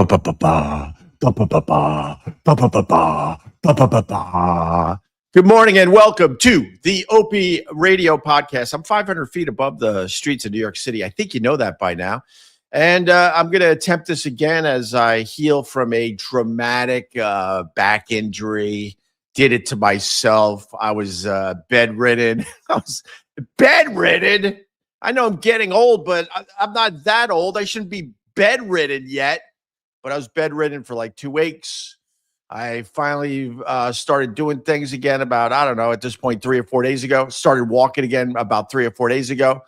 Ba-ba-ba-ba, ba-ba-ba-ba, ba-ba-ba-ba, ba-ba-ba-ba. Good morning and welcome to the Opie Radio podcast. I'm 500 feet above the streets of New York City. I think you know that by now. And I'm going to attempt this again as I heal from a dramatic back injury. Did it to myself. I was bedridden. I was bedridden. I know I'm getting old, but I'm not that old. I shouldn't be bedridden yet. But I was bedridden for like 2 weeks. I finally started doing things again about, I don't know, at this point, 3 or 4 days ago. Started walking again about 3 or 4 days ago.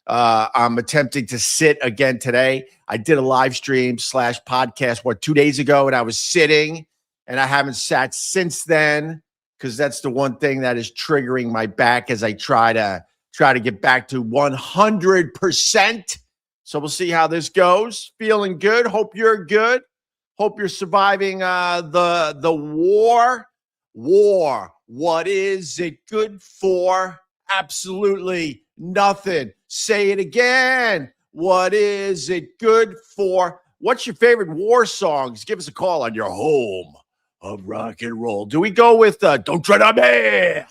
I'm attempting to sit again today. I did a live stream / podcast, 2 days ago, and I was sitting, and I haven't sat since then because that's the one thing that is triggering my back as I try to get back to 100%. So we'll see how this goes. Feeling good. Hope you're good. Hope you're surviving the war. War. What is it good for? Absolutely nothing. Say it again. What is it good for? What's your favorite war songs? Give us a call on your home of rock and roll. Do we go with Don't Tread on Me?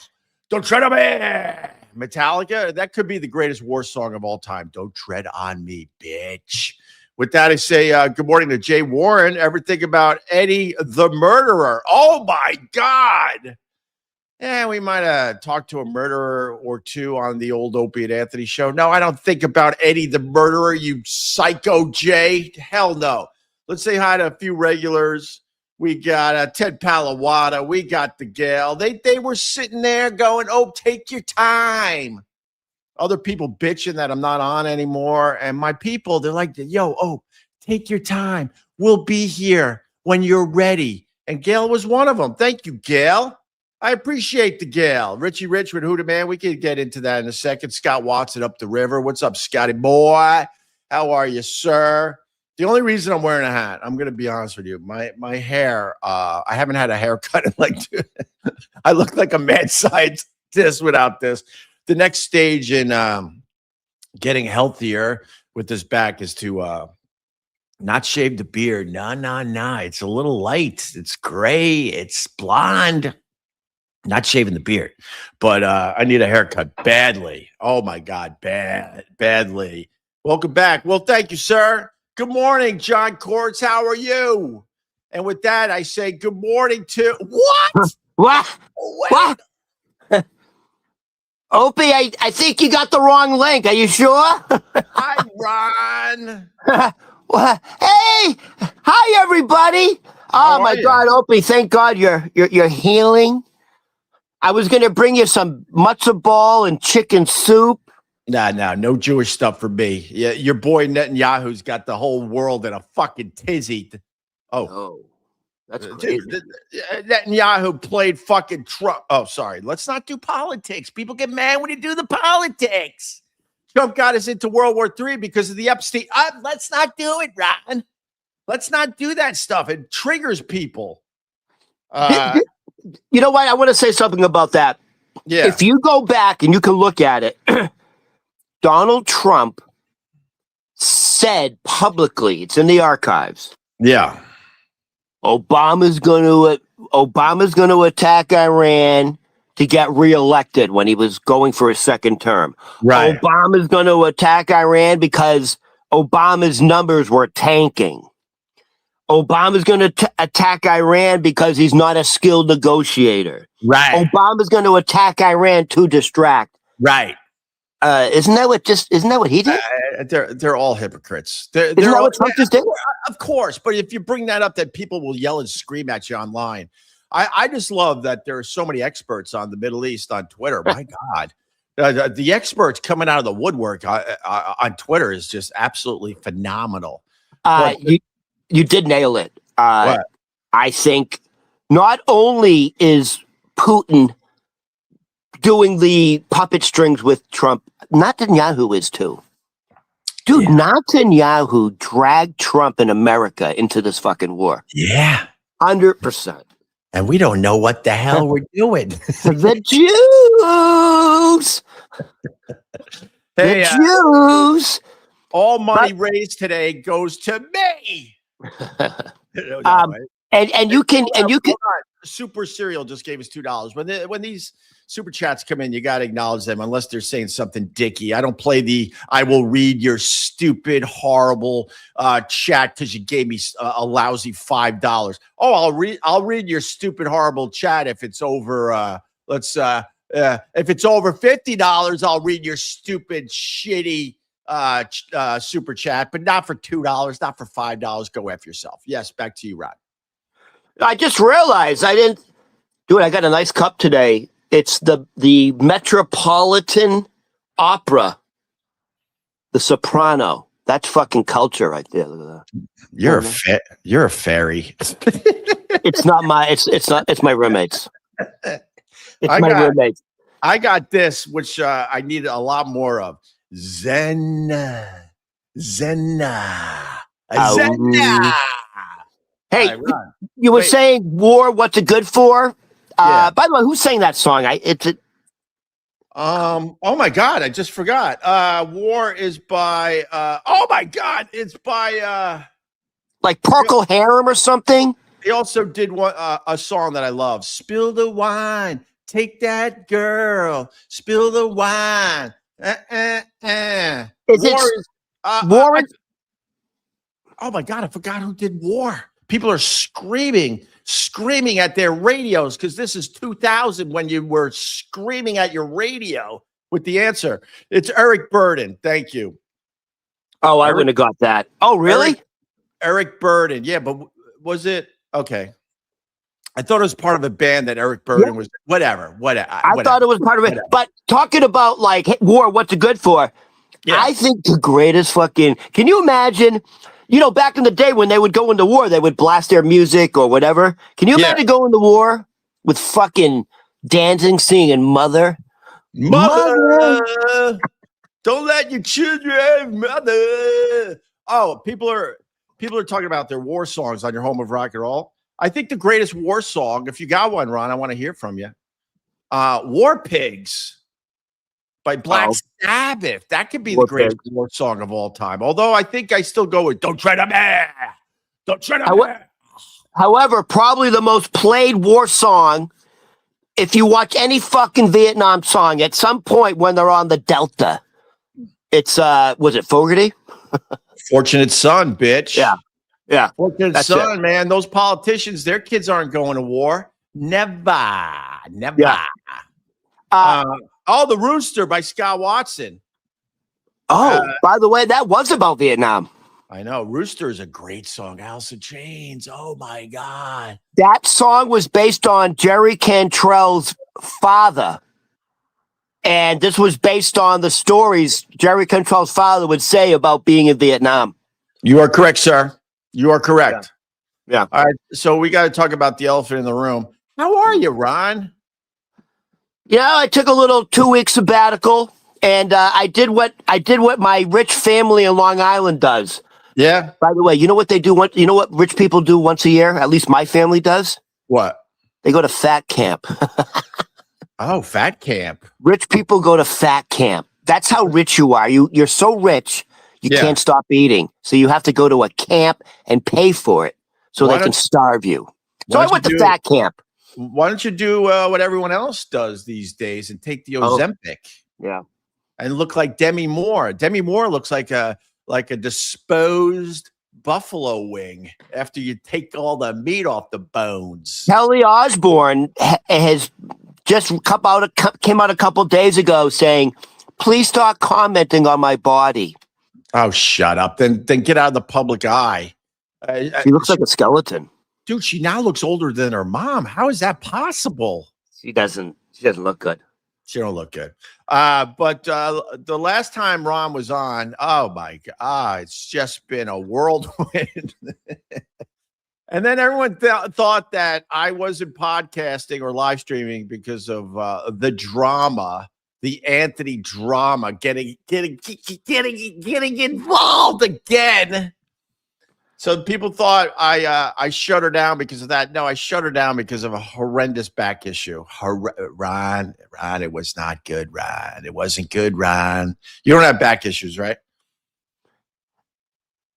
Don't Tread on Me. Metallica, that could be the greatest war song of all time. Don't tread on me, bitch. With that, I say good morning to Jay Warren. Ever think about Eddie the murderer? Oh, my God. Yeah, we might have talked to a murderer or two on the old Opie and Anthony show. No, I don't think about Eddie the murderer, you psycho Jay. Hell no. Let's say hi to a few regulars. We got Ted Palawada. We got the gal. They were sitting there going, oh, take your time. Other people bitching that I'm not on anymore. And my people, they're like, yo, oh, take your time. We'll be here when you're ready. And Gail was one of them. Thank you, Gail. I appreciate the Gail. Richie Rich with Hooter Man. We can get into that in a second. Scott Watson up the river. What's up, Scotty boy? How are you, sir? The only reason I'm wearing a hat, I'm going to be honest with you, my hair, I haven't had a haircut in like, I look like a mad scientist without this. The next stage in getting healthier with this back is to not shave the beard. No. It's a little light. It's gray. It's blonde. Not shaving the beard. But I need a haircut badly. Oh, my God. Badly. Welcome back. Well, thank you, sir. Good morning, John Courts. How are you? And with that, I say good morning to what? What? Opie, I think you got the wrong link. Are you sure? Hi, Ron. Hey, hi everybody. Oh my God, Opie! Thank God you're healing. I was gonna bring you some matzo ball and chicken soup. Nah, no Jewish stuff for me. Yeah, your boy Netanyahu's got the whole world in a fucking tizzy. Oh, that's crazy. Dude, Netanyahu played fucking Trump. Oh, sorry. Let's not do politics. People get mad when you do the politics. Trump got us into World War III because of the Epstein. Let's not do it, Ron. Let's not do that stuff. It triggers people. You know what? I want to say something about that. Yeah. If you go back and you can look at it, Donald Trump said publicly, it's in the archives. Yeah. Obama's going to attack Iran to get reelected when he was going for his second term. Right. Obama's going to attack Iran because Obama's numbers were tanking. Obama's going to attack Iran because he's not a skilled negotiator. Right. Obama's going to attack Iran to distract. Right. Isn't that what he did? They're all hypocrites. Isn't that what Trump just did? Of course, but if you bring that up, that people will yell and scream at you online. I just love that there are so many experts on the Middle East on Twitter. My God, the experts coming out of the woodwork on Twitter is just absolutely phenomenal. You did nail it. I think not only is Putin doing the puppet strings with Trump, Netanyahu is too. Dude, yeah. Netanyahu dragged Trump and America into this fucking war. Yeah. 100%. And we don't know what the hell we're doing. The Jews! Hey, the Jews! All money raised today goes to me. No, um, and you can Hold on. Super Cereal just gave us $2. When these super chats come in, you got to acknowledge them unless they're saying something dicky. I don't play the "I will read your stupid, horrible chat because you gave me a lousy $5." Oh, I'll read your stupid, horrible chat if it's over. If it's over $50, I'll read your stupid, shitty super chat, but not for $2, not for $5. Go F yourself. Yes, back to you, Rod. I just realized I didn't do it. I got a nice cup today. It's the Metropolitan Opera, the Soprano. That's fucking culture right there. Look at that. You're a fairy. It's not my. It's my roommates. Roommates. I got this, which I need a lot more of. Zenna. Hey, you were saying war. What's it good for? By the way, who sang that song? Oh my God, I just forgot. War is by. Oh my God, it's by. Like Procol Harum or something. He also did a song that I love. Spill the wine, take that girl. Spill the wine. War is. Oh my God, I forgot who did War. People are screaming at their radios because this is 2000 when you were screaming at your radio with the answer. It's Eric Burden. Thank you. Oh, I wouldn't have got that. Oh, really? Eric Burden. Yeah, but was it? Okay. I thought it was part of a band that Eric Burden was. Whatever. I thought it was part of it. Whatever. But talking about like war, what's it good for? Yeah. I think the greatest fucking. Can you imagine? You know, back in the day when they would go into war, they would blast their music or whatever. Can you imagine going to war with fucking dancing, singing "Mother"? Mother, don't let your children, mother. Oh, people are talking about their war songs on your home of rock and roll. I think the greatest war song, if you got one, Ron, I want to hear from you. War Pigs by Black Sabbath. That could be the greatest war song of all time. Although I think I still go with "Don't Tread on Me." Don't tread on me. However, probably the most played war song, if you watch any fucking Vietnam song, at some point when they're on the Delta, it's was it Fogerty? Fortunate Son, bitch. Yeah. Fortunate Son, man. Those politicians, their kids aren't going to war. Never. Yeah. The Rooster by Scott Watson. By the way, that was about Vietnam. I know. Rooster is a great song. Alice in Chains. Oh, my God. That song was based on Jerry Cantrell's father. And this was based on the stories Jerry Cantrell's father would say about being in Vietnam. You are correct, sir. You are correct. Yeah. All right. So we got to talk about the elephant in the room. How are you, Ron? Yeah, I took a little 2-week sabbatical, and I did what my rich family in Long Island does. Yeah. By the way, you know what they do? You know what rich people do once a year? At least my family does. What? They go to fat camp. Oh, fat camp. Rich people go to fat camp. That's how rich you are. You're so rich, you can't stop eating. So you have to go to a camp and pay for it so they can starve you. So I went to fat camp. Why don't you do what everyone else does these days and take the Ozempic? Yeah. And look like Demi Moore. Demi Moore looks like a disposed buffalo wing after you take all the meat off the bones. Kelly Osbourne has just came out a couple days ago saying, "Please stop commenting on my body." Oh, shut up! Then get out of the public eye. She looks like a skeleton, dude. She now looks older than her mom. How is that possible? She doesn't look good. She don't look good. But the last time Ron was on, oh my God, it's just been a whirlwind. And then everyone thought that I wasn't podcasting or live streaming because of the drama, the Anthony drama, getting involved again. So people thought I shut her down because of that. No, I shut her down because of a horrendous back issue. Ron, it was not good, Ron. It wasn't good, Ron. You don't have back issues, right?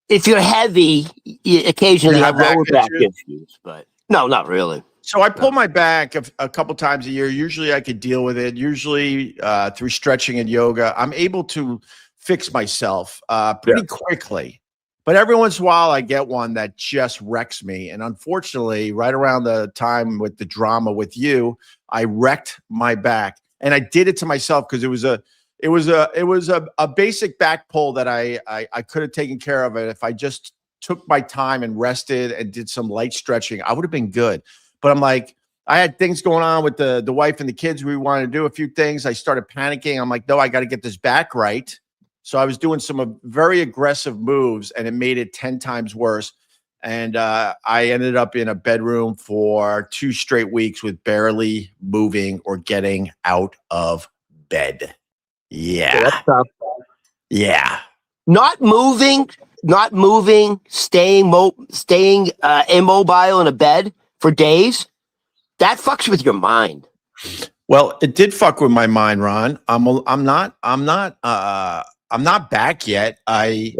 if you're heavy, you occasionally You have have lower back back issues, but no, not really. So I pull my back a couple times a year. Usually I could deal with it. Usually through stretching and yoga, I'm able to fix myself pretty quickly. But every once in a while I get one that just wrecks me. And unfortunately, right around the time with the drama with you, I wrecked my back. And I did it to myself because it was a basic back pull that I could have taken care of it if I just took my time and rested and did some light stretching. I would have been good. But I'm like, I had things going on with the wife and the kids. We wanted to do a few things. I started panicking. I'm like, no, I got to get this back right. So I was doing some very aggressive moves, and it made it 10 times worse. And I ended up in a bedroom for 2 straight weeks with barely moving or getting out of bed. Yeah. That's tough. Yeah. Not moving, staying immobile in a bed for days. That fucks with your mind. Well, it did fuck with my mind, Ron. I'm not back yet. My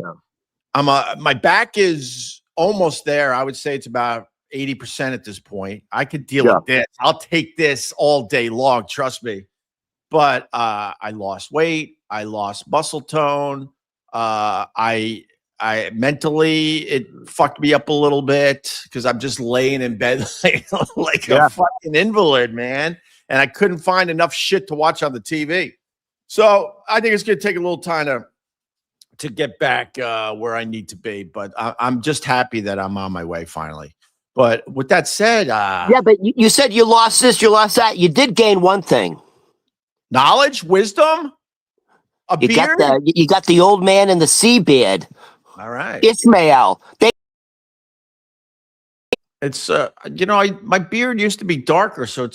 back is almost there. I would say it's about 80% at this point. I could deal with this. I'll take this all day long. Trust me. But I lost weight. I lost muscle tone. I mentally, it fucked me up a little bit because I'm just laying in bed like a fucking invalid, man. And I couldn't find enough shit to watch on the TV. So I think it's going to take a little time to get back where I need to be. But I'm just happy that I'm on my way finally. But with that said, but you said you lost this, you lost that. You did gain one thing: knowledge, wisdom, a beard. You got the old man and the sea beard. All right, Ishmael. It's my beard used to be darker, so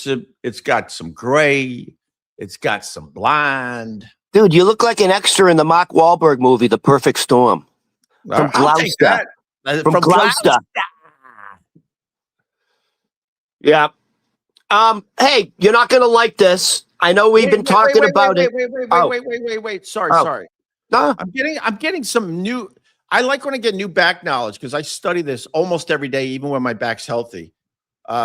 it's got some gray, it's got some blonde. Dude, you look like an extra in the Mark Wahlberg movie, The Perfect Storm. From Gloucester. From Gloucester. Yeah. Hey, you're not gonna like this. I know we've been talking about it. Wait. Sorry. No. I'm getting some new. I like when I get new back knowledge because I study this almost every day, even when my back's healthy.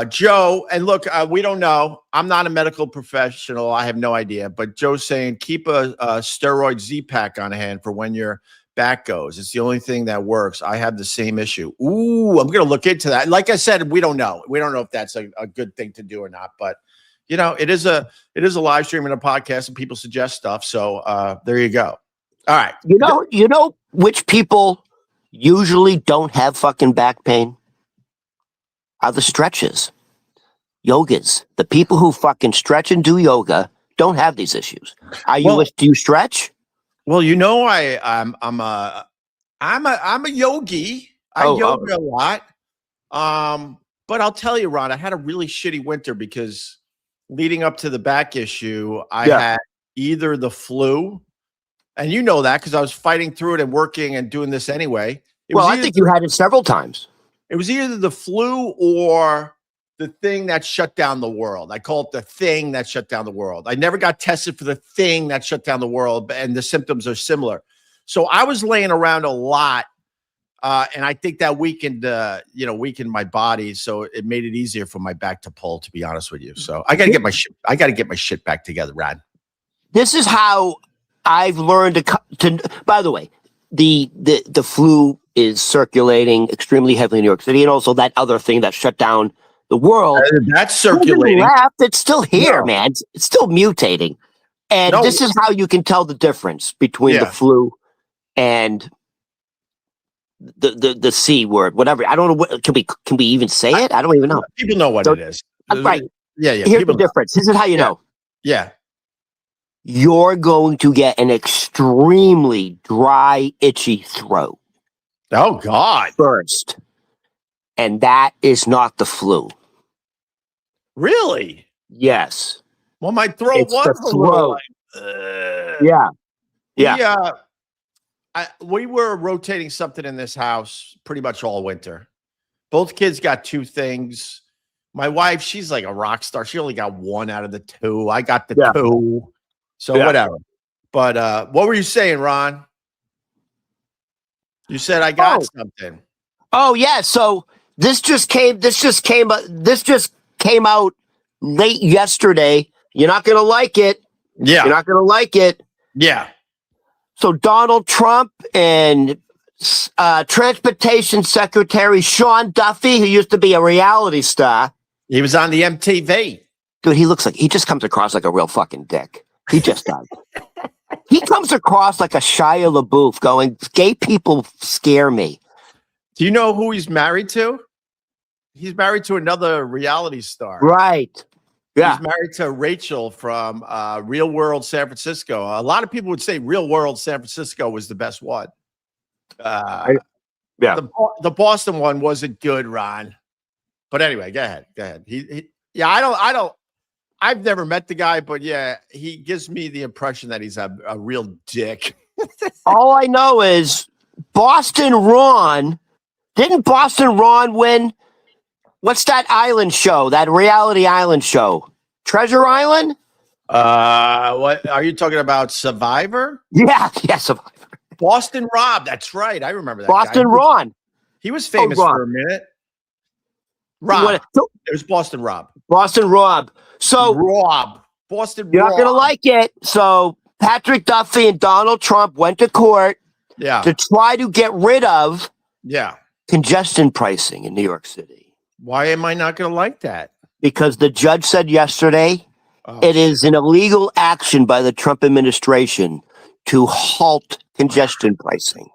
Joe, and look, we don't know. I'm not a medical professional. I have no idea. But Joe's saying keep a steroid Z-Pack on hand for when your back goes. It's the only thing that works. I have the same issue. Ooh, I'm going to look into that. Like I said, we don't know. We don't know if that's a good thing to do or not. But, it is a live stream and a podcast, and people suggest stuff. So there you go. All right. You know which people usually don't have fucking back pain? Are the stretches, yogas. The people who fucking stretch and do yoga don't have these issues. Do you stretch? Well, I'm a yogi. I yoga a lot. But I'll tell you, Ron, I had a really shitty winter because leading up to the back issue, I had either the flu, and you know that because I was fighting through it and working and doing this anyway. I think you had it several times. It was either the flu or the thing that shut down the world. I call it the thing that shut down the world. I never got tested for the thing that shut down the world, and the symptoms are similar. So I was laying around a lot, and I think that weakened my body. So it made it easier for my back to pull. To be honest with you, so I got to get my shit. I got to get my shit back together, Rod. This is how I've learned to. By the way, the flu is circulating extremely heavily in New York City, and also that other thing that shut down the world. That's circulating. It's still here, man. It's still mutating. And this is how you can tell the difference between the flu and the C word, whatever. I don't know what can we even say it? I don't even know. People know what it is. Right. Yeah. Here's the difference. This is how you know. Yeah. You're going to get an extremely dry, itchy throat. Oh, God. First. And that is not the flu. Really? Yes. Well, my throat was a little like, Yeah. We were rotating something in this house pretty much all winter. Both kids got 2 things. My wife, she's like a rock star. She only got 1 out of the 2. I got the 2. So whatever. But what were you saying, Ron? You said I got something. Oh yeah. So this just came out late yesterday. You're not gonna like it. Yeah. You're not gonna like it. Yeah. So Donald Trump and Transportation Secretary Sean Duffy, who used to be a reality star. He was on the MTV. Dude, he just comes across like a real fucking dick. He just does. He comes across like a Shia LaBeouf going, gay people scare me. Do you know who he's married to? He's married to another reality star. Right. Yeah. He's married to Rachel from Real World San Francisco. A lot of people would say Real World San Francisco was the best one. Yeah. The Boston one wasn't good, Ron. But anyway, go ahead. I've never met the guy, but yeah, he gives me the impression that he's a real dick. All I know is Boston Ron. Didn't Boston Ron win? What's that island show? That reality island show? Treasure Island? What are you talking about? Survivor? Yeah, Survivor. Boston Rob. That's right. I remember that. Boston guy. Ron. He was famous for a minute. Rob. It was Boston Rob. Boston Rob. So Boston you're Rob. not gonna like it. So Patrick Duffy and Donald Trump went to court to try to get rid of congestion pricing in New York City. Why am I not gonna like that? Because the judge said yesterday it is an illegal action by the Trump administration to halt congestion pricing.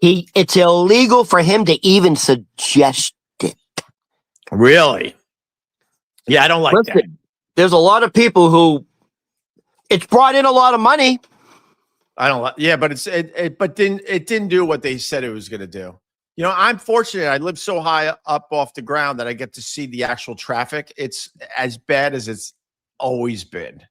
It's illegal for him to even suggest it. Really? Yeah, I don't like that. There's a lot of people who it's brought in a lot of money. I don't like. Yeah, but it didn't do what they said it was going to do. You know, I'm fortunate. I live so high up off the ground that I get to see the actual traffic. It's as bad as it's always been.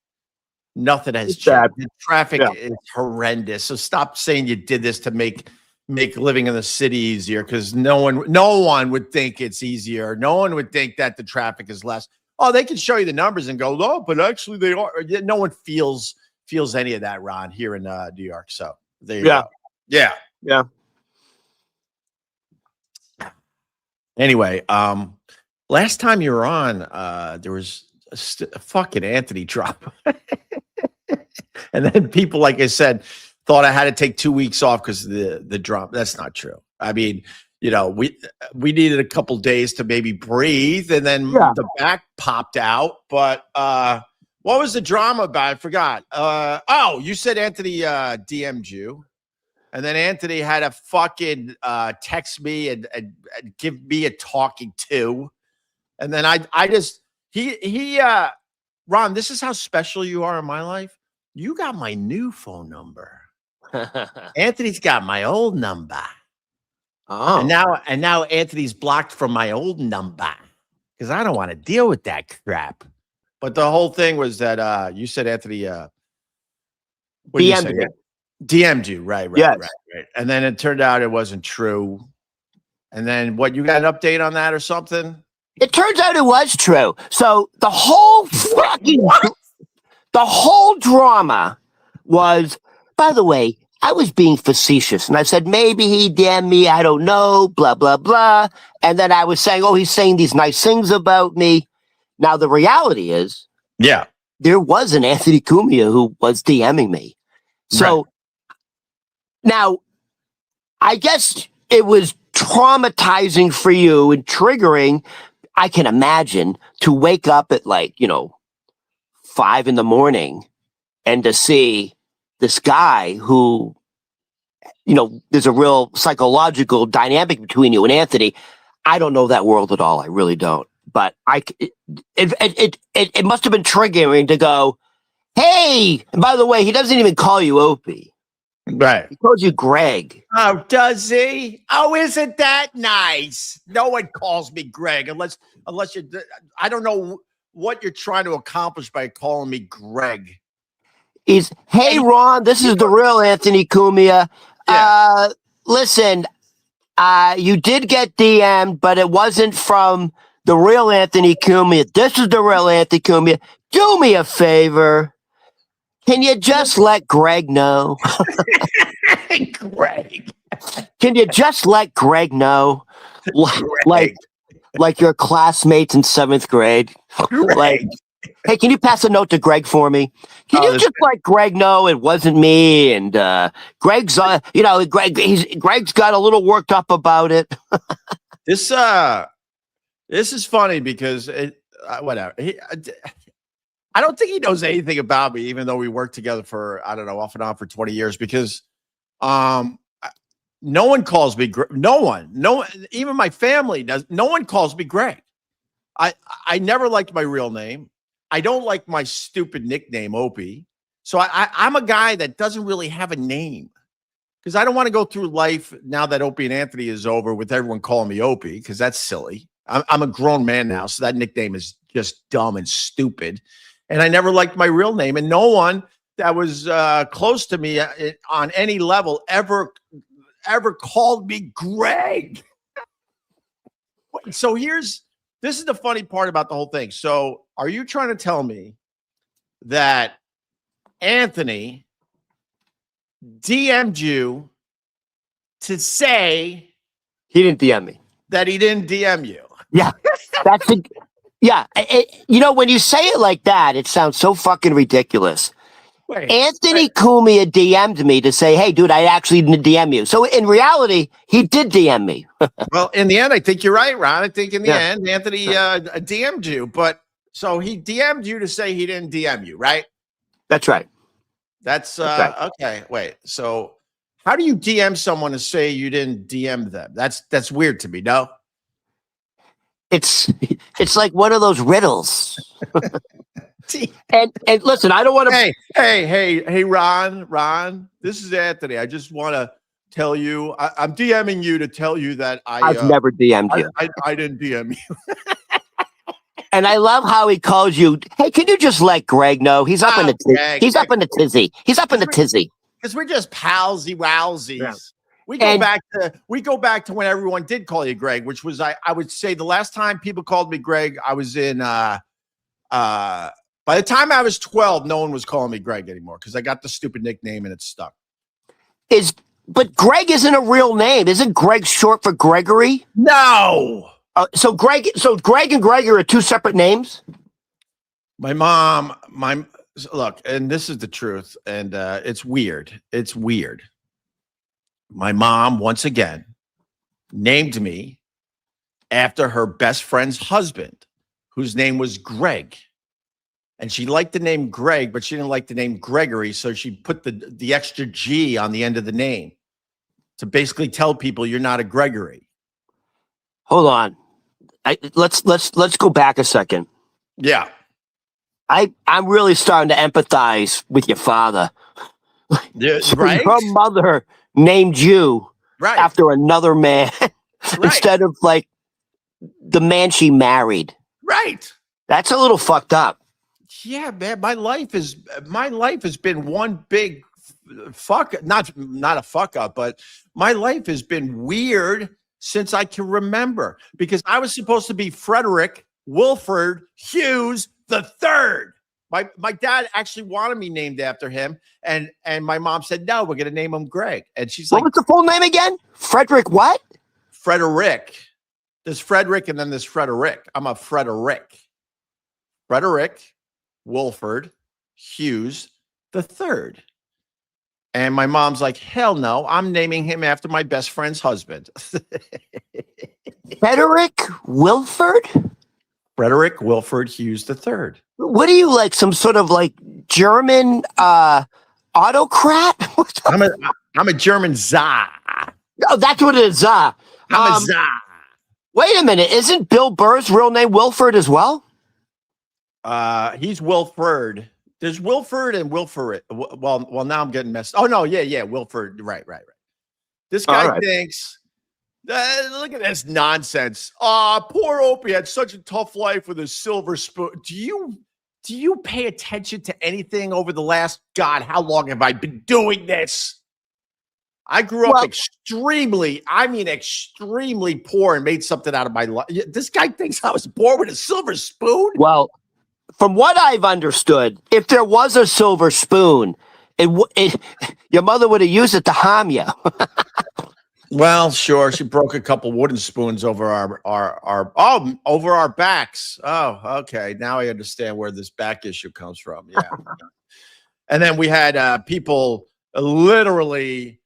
Nothing has changed. The traffic is horrendous. So stop saying you did this to make living in the city easier, because no one would think it's easier. No one would think that the traffic is less. Oh, they can show you the numbers and go, no, but actually they are. No one feels any of that, Ron, here in New York. So there you go. Yeah. Anyway, last time you were on, there was a fucking Anthony drop. And then people, like I said, thought I had to take 2 weeks off because of the drop. That's not true. I mean, you know, we needed a couple days to maybe breathe, and then the back popped out. But what was the drama about? I forgot. You said Anthony DM'd you, and then Anthony had to fucking text me and give me a talking to, and then Ron, this is how special you are in my life. You got my new phone number. Anthony's got my old number. Oh. And now Anthony's blocked from my old number because I don't want to deal with that crap. But the whole thing was that you said Anthony DM'd you, right. And then it turned out it wasn't true. And then what, you got an update on that or something? It turns out it was true. So the whole the whole drama was, by the way, I was being facetious, and I said, maybe he damned me, I don't know, blah, blah, blah. And then I was saying, he's saying these nice things about me. Now, the reality is, there was an Anthony Cumia who was DMing me. So now, I guess it was traumatizing for you and triggering, I can imagine, to wake up at 5 a.m. and to see this guy who, there's a real psychological dynamic between you and Anthony. I don't know that world at all. I really don't. But it must have been triggering to go, hey, and by the way, he doesn't even call you Opie. Right. He calls you Greg. Oh, does he? Oh, isn't that nice? No one calls me Greg unless you, I don't know what you're trying to accomplish by calling me Greg. Hey, Ron, this is the real Anthony Cumia. Yeah. Listen, you did get DM'd, but it wasn't from the real Anthony Cumia. This is the real Anthony Cumia. Do me a favor. Can you just let Greg know? Greg. Can you just let Greg know? Greg. Like your classmates in 7th grade. Greg. Like, hey, can you pass a note to Greg for me? Can you just let Greg know it wasn't me? And Greg's, Greg's got a little worked up about it. This is funny because whatever. I don't think he knows anything about me, even though we worked together for, I don't know, off and on for 20 years, because no one calls me no one, even my family does. No one calls me Greg. I never liked my real name. I don't like my stupid nickname, Opie. So I'm a guy that doesn't really have a name, because I don't want to go through life now that Opie and Anthony is over with everyone calling me Opie, because that's silly. I'm a grown man now, so that nickname is just dumb and stupid. And I never liked my real name, and no one that was close to me on any level ever called me Greg. So this is the funny part about the whole thing. So are you trying to tell me that Anthony DM'd you to say he didn't DM me? That he didn't DM you? Yeah, yeah. When you say it like that, it sounds so fucking ridiculous. Anthony Cumia DM'd me to say, hey, dude, I actually didn't DM you. So in reality, he did DM me. Well, in the end, I think you're right, Ron. I think in the end, Anthony DM'd you. But so he DM'd you to say he didn't DM you, right? That's right. That's right. Okay. Wait. So how do you DM someone to say you didn't DM them? That's weird to me. No? It's like one of those riddles. and listen, I don't want to. Hey, Ron, this is Anthony. I just want to tell you, I'm DMing you to tell you that I've never DM'd you. I didn't DM you. And I love how he calls you. Hey, can you just let Greg know he's up in the tizzy? He's up in the tizzy. He's up in the tizzy. Because we're just palsy wowsies. Yeah. We go back to when everyone did call you Greg, which was I would say the last time people called me Greg, I was in by the time I was 12, no one was calling me Greg anymore, because I got the stupid nickname and it stuck. But Greg isn't a real name. Isn't Greg short for Gregory? No. So Greg and Gregory are two separate names? My mom, look, and this is the truth, and it's weird. It's weird. My mom, once again, named me after her best friend's husband, whose name was Greg. And she liked the name Greg, but she didn't like the name Gregory, so she put the extra G on the end of the name to basically tell people you're not a Gregory. Hold on. Let's go back a second. Yeah. I'm really starting to empathize with your father. Yeah, so right? Your mother named you after another man instead of like the man she married. Right. That's a little fucked up. Yeah, man. My life has been one big fuck. Not a fuck up, but my life has been weird since I can remember, because I was supposed to be Frederick Wilford Hughes III. My dad actually wanted me named after him, and my mom said, no, we're going to name him Greg. And she's like, what was the full name again? Frederick what? Frederick. There's Frederick and then there's Frederick. I'm a Frederick. Frederick Wilford Hughes III. And my mom's like, hell no, I'm naming him after my best friend's husband. Frederick Wilford? Frederick Wilford Hughes III. What are you, like some sort of like German autocrat? I'm a German Tsar. Oh, that's what it is. I'm a Tsar. Wait a minute. Isn't Bill Burr's real name Wilford as well? He's Wilford. There's Wilford and Wilford. Well, now I'm getting messed. Oh no, yeah, Wilford. Right. This guy thinks. Look at this nonsense. Poor Opie had such a tough life with a silver spoon. Do you pay attention to anything over the last, God, how long have I been doing this? I grew up extremely poor and made something out of my life. This guy thinks I was born with a silver spoon? Well, from what I've understood, if there was a silver spoon, your mother would have used it to harm you. Well, sure. She broke a couple wooden spoons over our over our backs. Oh, okay. Now I understand where this back issue comes from. Yeah. And then we had people literally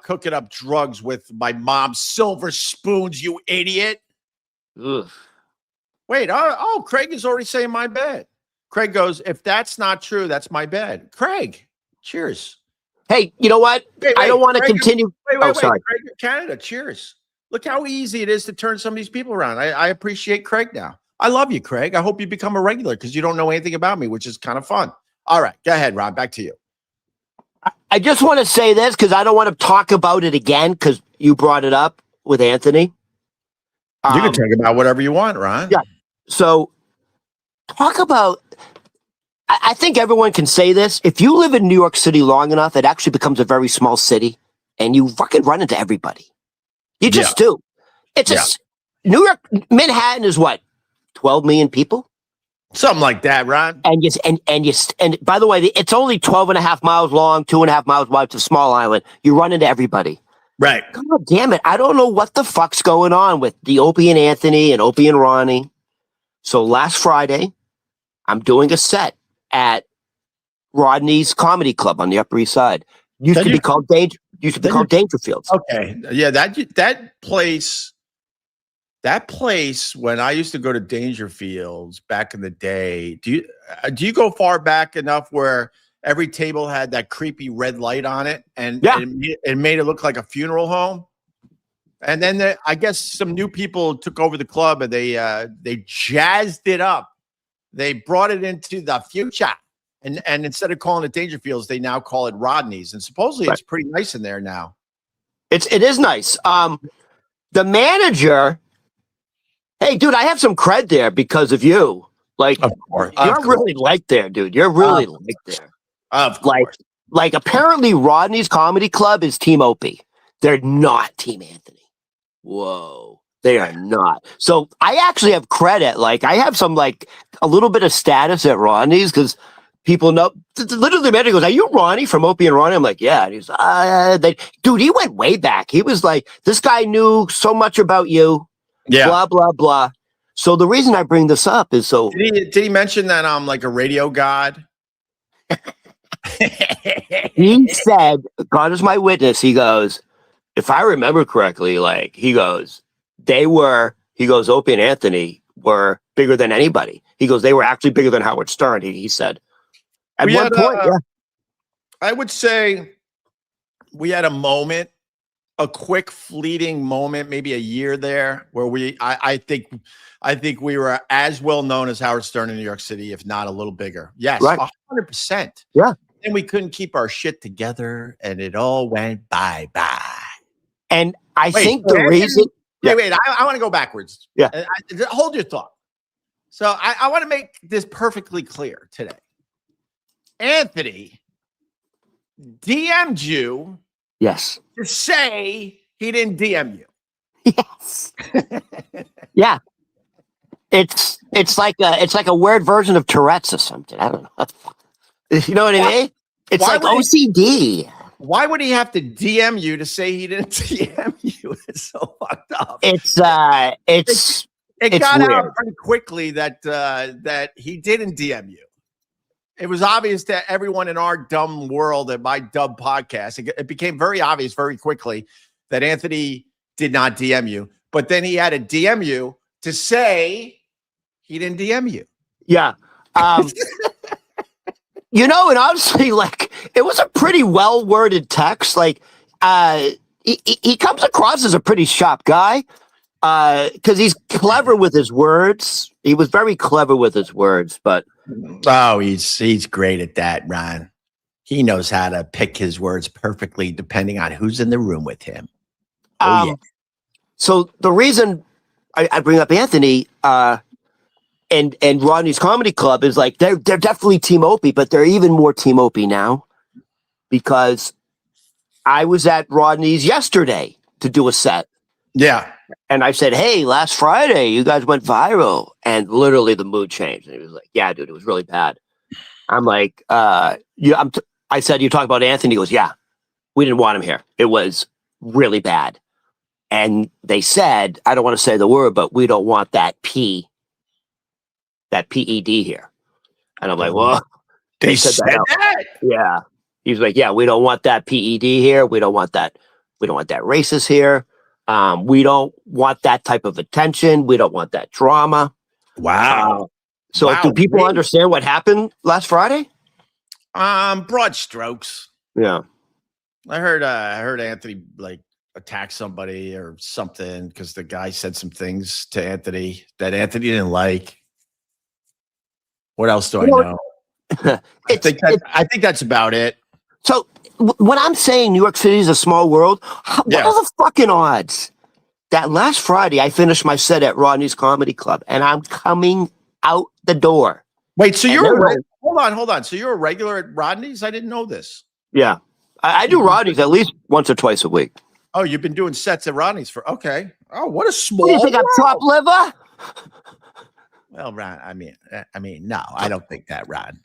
cooking up drugs with my mom's silver spoons, you idiot. Ugh. Wait, Craig is already saying my bed. Craig goes, if that's not true, that's my bed. Craig, cheers. Hey, you know what? I don't want to continue. Wait. Sorry. Craig in Canada, cheers. Look how easy it is to turn some of these people around. I appreciate Craig now. I love you, Craig. I hope you become a regular because you don't know anything about me, which is kind of fun. All right, go ahead, Rob. Back to you. I just want to say this because I don't want to talk about it again because you brought it up with Anthony. You can talk about whatever you want, Ron. Yeah. So talk about, I think everyone can say this. If you live in New York City long enough, it actually becomes a very small city and you fucking run into everybody. You just do. It's just, New York, Manhattan is what? 12 million people? Something like that, Ron. And by the way, it's only 12 and a half miles long, 2.5 miles wide. It's a small island. You run into everybody. Right. God damn it. I don't know what the fuck's going on with the Opie and Anthony and Opie and Ronnie. So last Friday, I'm doing a set at Rodney's Comedy Club on the Upper East Side. Used to be called Dangerfields. Okay. Yeah, that place when I used to go to Dangerfields back in the day, do you go far back enough where every table had that creepy red light on it and it made it look like a funeral home? And then I guess some new people took over the club and they jazzed it up. They brought it into the future. And instead of calling it Dangerfields, they now call it Rodney's. And supposedly it's pretty nice in there now. It is nice. The manager, hey, dude, I have some cred there because of you. Like, of course. You're really liked there, dude. You're really liked there. Of course. Like apparently Rodney's Comedy Club is Team Opie. They're not Team Anthony. Whoa. They are not. So I actually have credit. Like I have some like a little bit of status at Rodney's because people know. Literally the manager goes, "Are you Ronnie from Opie and Ronnie?" I'm like, "Yeah." And he's dude, he went way back. He was like, "This guy knew so much about you." Yeah. Blah, blah, blah. So the reason I bring this up is so did he mention that I'm like a radio god? He said, God is my witness. He goes, if I remember correctly, like he goes, Opie and Anthony were bigger than anybody. He goes, they were actually bigger than Howard Stern. He said at one point, I would say we had a moment, a quick fleeting moment, maybe a year there where I think we were as well known as Howard Stern in New York City, if not a little bigger. Yes, right. 100%. Yeah. And we couldn't keep our shit together and it all went bye-bye. And I think the reason... Wait, I want to go backwards. Yeah. Hold your thought. So I want to make this perfectly clear today. Anthony DM'd you. Yes. To say he didn't DM you. Yes. Yeah. It's like a weird version of Tourette's or something. I don't know. You know what I mean? It's like OCD. Why would he have to DM you to say he didn't DM you? It's so fucked up. It got weird. out pretty quickly that he didn't DM you. It was obvious to everyone in our dumb world at my dumb podcast. It became very obvious very quickly that Anthony did not DM you. But then he had to DM you to say he didn't DM you. Yeah. And honestly, like, it was a pretty well-worded text. Like, he comes across as a pretty sharp guy because he's clever with his words. He was very clever with his words, but... Oh, he's great at that, Ron. He knows how to pick his words perfectly depending on who's in the room with him. Yeah. So the reason I bring up Anthony... And Rodney's Comedy Club is like they're definitely Team Opie, but they're even more Team Opie now because I was at Rodney's yesterday to do a set. Yeah. And I said, "Hey, last Friday you guys went viral," and literally the mood changed. And he was like, "Yeah, dude, it was really bad." I'm like, I said, "You talk about Anthony?" He goes, "Yeah, we didn't want him here. It was really bad." And they said, I don't want to say the word, but we don't want that PED here. And I'm like, well, they said that. Yeah. He's like, yeah, we don't want that PED here. We don't want that. We don't want that racist here. We don't want that type of attention. We don't want that drama. Wow. Do people understand what happened last Friday? Broad strokes. Yeah. I heard Anthony like attack somebody or something because the guy said some things to Anthony that Anthony didn't like. What else do I know? I think that's about it. So when I'm saying New York City is a small world, what are the fucking odds that last Friday I finished my set at Rodney's Comedy Club and I'm coming out the door? Wait, so hold on. So you're a regular at Rodney's? I didn't know this. Yeah. I do Rodney's at least once or twice a week. Oh, you've been doing sets at Rodney's okay. Oh, what a small What do you think, I'm chopped liver? Well, Ron, I mean, no, I don't think that, Ron.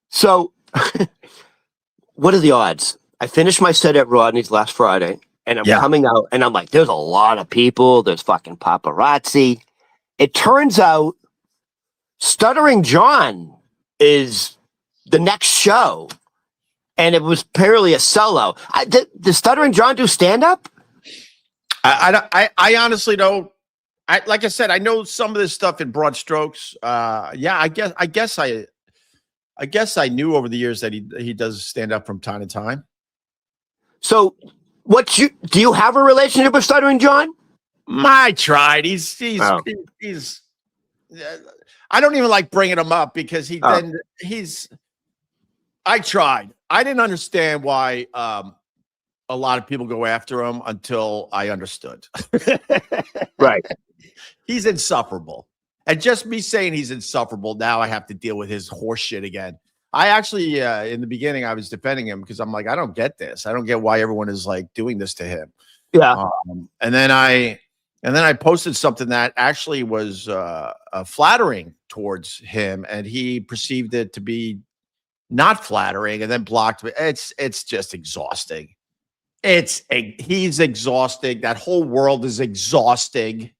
So, what are the odds? I finished my set at Rodney's last Friday, and I'm coming out, and I'm like, there's a lot of people. There's fucking paparazzi. It turns out Stuttering John is the next show, and it was purely a solo. Did Stuttering John do stand-up? I honestly don't. Like I said, I know some of this stuff in broad strokes. I guess I knew over the years that he does stand up from time to time. So, do you have a relationship with Stuttering John? I tried. He's I don't even like bringing him up because I tried. I didn't understand why a lot of people go after him until I understood. Right. He's insufferable. And just me saying he's insufferable, now I have to deal with his horse shit again. I actually, in the beginning, I was defending him because I'm like, I don't get this. I don't get why everyone is like doing this to him. Yeah. And then I posted something that actually was flattering towards him, and he perceived it to be not flattering, and then blocked me. It's just exhausting. He's exhausting. That whole world is exhausting.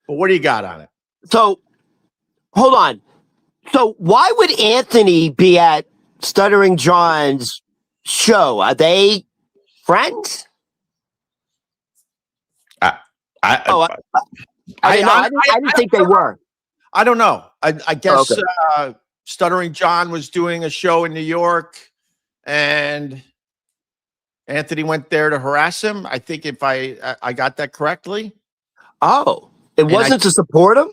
But what do you got on it? So, hold on. So, why would Anthony be at Stuttering John's show? Are they friends? I didn't think they were. I don't know. I guess Stuttering John was doing a show in New York, and Anthony went there to harass him. I think if I got that correctly. Oh. It wasn't to support him?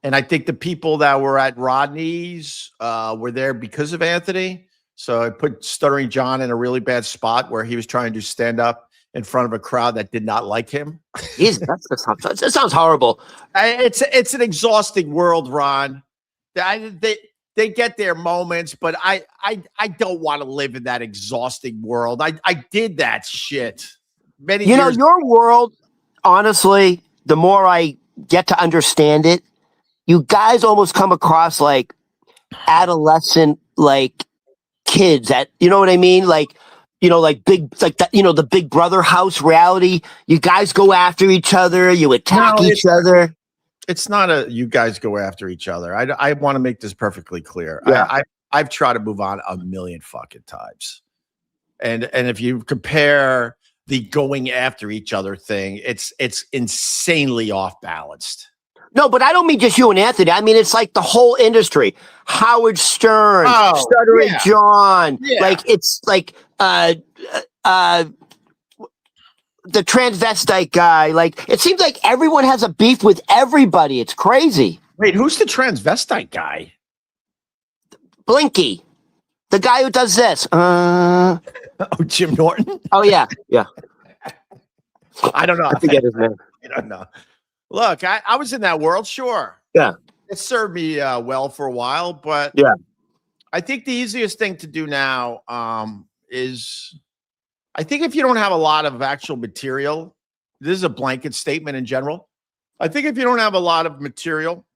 And I think the people that were at Rodney's were there because of Anthony. So I put Stuttering John in a really bad spot where he was trying to stand up in front of a crowd that did not like him. That sounds horrible. It's an exhausting world, Ron. They get their moments, but I don't want to live in that exhausting world. I did that shit many years. Your world, honestly, the more I get to understand it, you guys almost come across like adolescent, like kids that, you know what I mean? Like big, like that, the Big Brother house reality. You guys go after each other. You attack each other. It's not you guys go after each other. I want to make this perfectly clear. Yeah. I've tried to move on a million fucking times. And if you compare the going after each other thing, it's insanely off balanced. No, but I don't mean just you and Anthony. I mean, it's like the whole industry. Howard Stern, Stuttering John. Yeah. Like, it's like the transvestite guy. Like, it seems like everyone has a beef with everybody. It's crazy. Wait, who's the transvestite guy? Blinky. The guy who does this. Oh, Jim Norton? Oh, yeah. Yeah. I don't know. I forget his name. I don't know. Look, I was in that world, sure. Yeah. It served me well for a while, but yeah, I think the easiest thing to do now is, I think if you don't have a lot of actual material, this is a blanket statement in general. I think if you don't have a lot of material,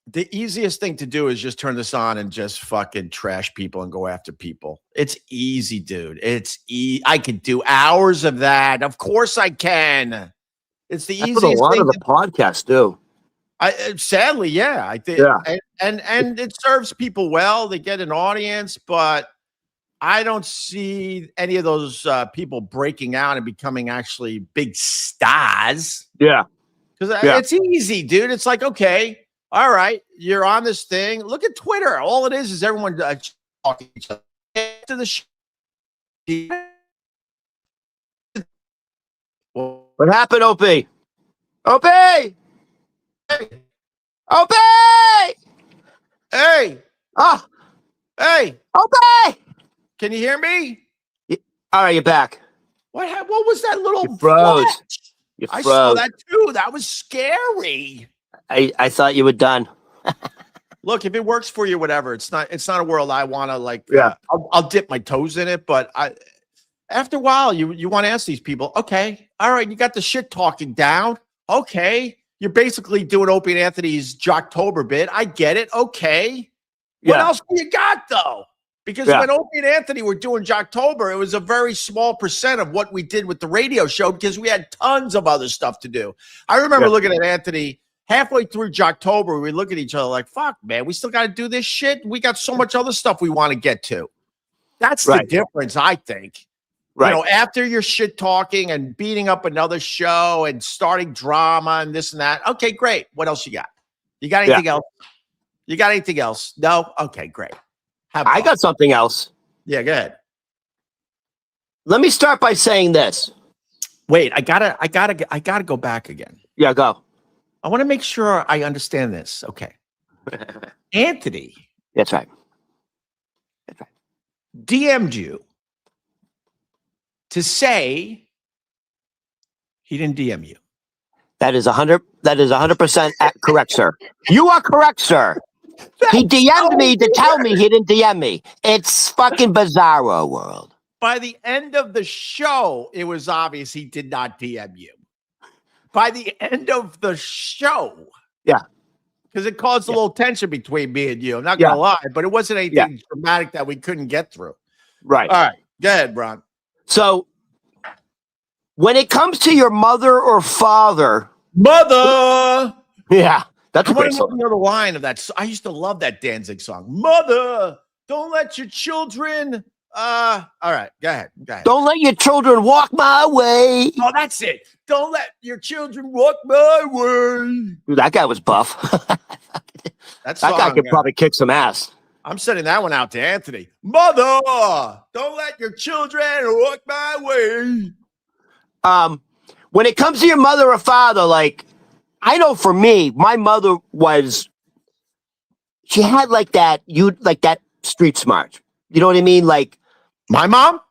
the easiest thing to do is just turn this on and just fucking trash people and go after people. It's easy, dude. I could do hours of that. Of course I can. It's the That's easiest what a lot thing of the podcasts do. sadly, yeah. I think and it serves people well. They get an audience, but I don't see any of those people breaking out and becoming actually big stars. Yeah. Because it's easy, dude. It's like, okay, all right, you're on this thing. Look at Twitter. All it is everyone talking to each other. After the What happened, Opie? Opie! Hey! Opie! Hey! Oh! Hey! Opie! Can you hear me? All right, you're back. What was that little You froze. flash? You I froze. saw that too. That was scary. I thought you were done. Look, if it works for you, whatever. It's not a world I want to like. Yeah. I'll dip my toes in it, but after a while, you want to ask these people, okay, all right, you got the shit talking down. Okay. You're basically doing Opie and Anthony's Jocktober bit. I get it. Okay. What else do you got though? Because when Opie and Anthony were doing Jocktober, it was a very small percent of what we did with the radio show because we had tons of other stuff to do. I remember looking at Anthony halfway through Jocktober. We look at each other like, fuck, man, we still got to do this shit. We got so much other stuff we want to get to. That's the difference, I think. Right. You know, after you're shit talking and beating up another show and starting drama and this and that. Okay, great. What else you got? You got anything else? You got anything else? No? Okay, great. I got something else. Yeah, go ahead. Let me start by saying this. Wait, I gotta go back again. Yeah, go. I want to make sure I understand this. Okay. Anthony. That's right. DM'd you to say he didn't DM you. That is 100% correct, sir. You are correct, sir. He DM'd me to tell me he didn't DM me. It's fucking bizarro world. By the end of the show, it was obvious he did not DM you. By the end of the show. Yeah. Because it caused a little tension between me and you. I'm not going to lie, but it wasn't anything dramatic that we couldn't get through. Right. All right. Go ahead, Bron. So, when it comes to your mother or father. Mother! Yeah. That's I want to know the line of that. I used to love that Danzig song. Mother, don't let your children. All right, go ahead. Don't let your children walk my way. Oh, that's it. Don't let your children walk my way. Dude, that guy was buff. that guy could probably kick some ass. I'm sending that one out to Anthony. Mother, don't let your children walk my way. When it comes to your mother or father, like, I know for me, my mother she had like that street smart. You know what I mean? Like my mom?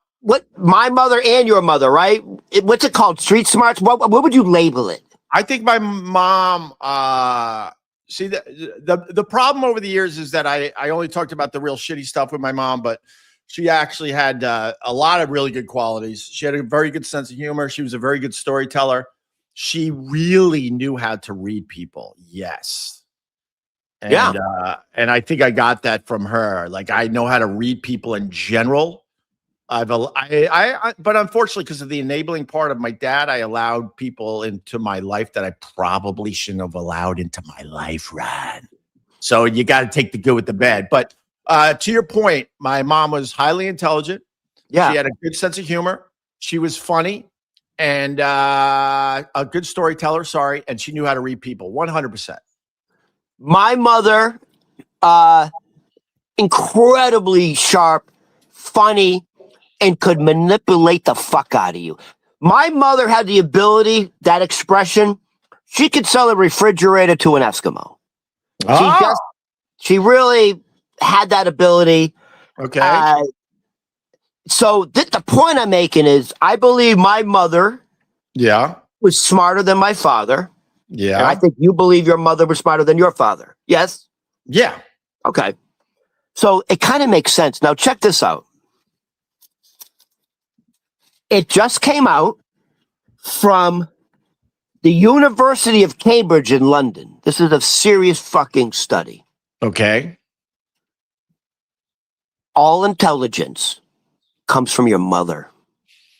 My mother and your mother, right? What's it called? Street smarts? What would you label it? I think my mom, see the problem over the years is that I only talked about the real shitty stuff with my mom, but she actually had a lot of really good qualities. She had a very good sense of humor. She was a very good storyteller. She really knew how to read people. Yes. And, and I think I got that from her. Like, I know how to read people in general. But unfortunately, because of the enabling part of my dad, I allowed people into my life that I probably shouldn't have allowed into my life, Ron. So you got to take the good with the bad. But to your point, my mom was highly intelligent. Yeah. She had a good sense of humor. She was funny. And a good storyteller, and she knew how to read people, 100%. My mother, incredibly sharp, funny, and could manipulate the fuck out of you. My mother had the ability, that expression, she could sell a refrigerator to an Eskimo. She really had that ability. Okay. So the point I'm making is I believe my mother was smarter than my father. Yeah. And I think you believe your mother was smarter than your father. Yes? Yeah. Okay. So it kind of makes sense. Now check this out. It just came out from The University of Cambridge in London. This is a serious fucking study. Okay. All intelligence comes from your mother,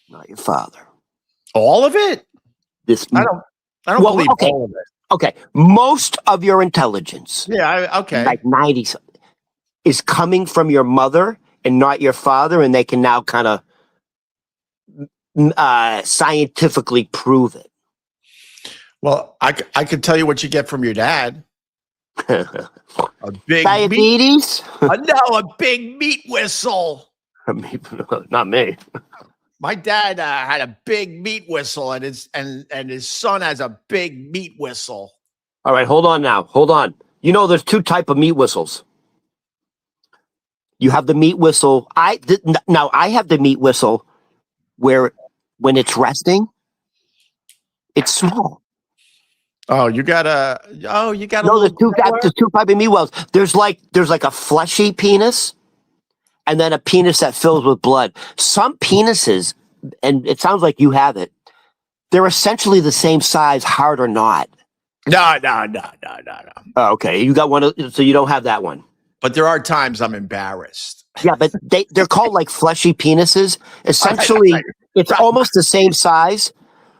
not your father. All of it? I don't believe all of it. Okay. Most of your intelligence. Yeah, okay. Like 90 is coming from your mother and not your father, and they can now kind of scientifically prove it. Well, I could tell you what you get from your dad. A big diabetes? No, a big meat whistle. Not me. My dad had a big meat whistle, and his son has a big meat whistle. All right, hold on now. Hold on. You know, there's two type of meat whistles. You have the meat whistle. Now I have the meat whistle where when it's resting, it's small. Oh, you got a. No, there's two type of meat wells. There's like a fleshy penis, and then a penis that fills with blood. Some penises, and it sounds like you have it. They're essentially the same size, hard or not. No. Oh, okay, you got one, so you don't have that one. But there are times I'm embarrassed. Yeah, but they're called like fleshy penises. Essentially, it's almost the same size.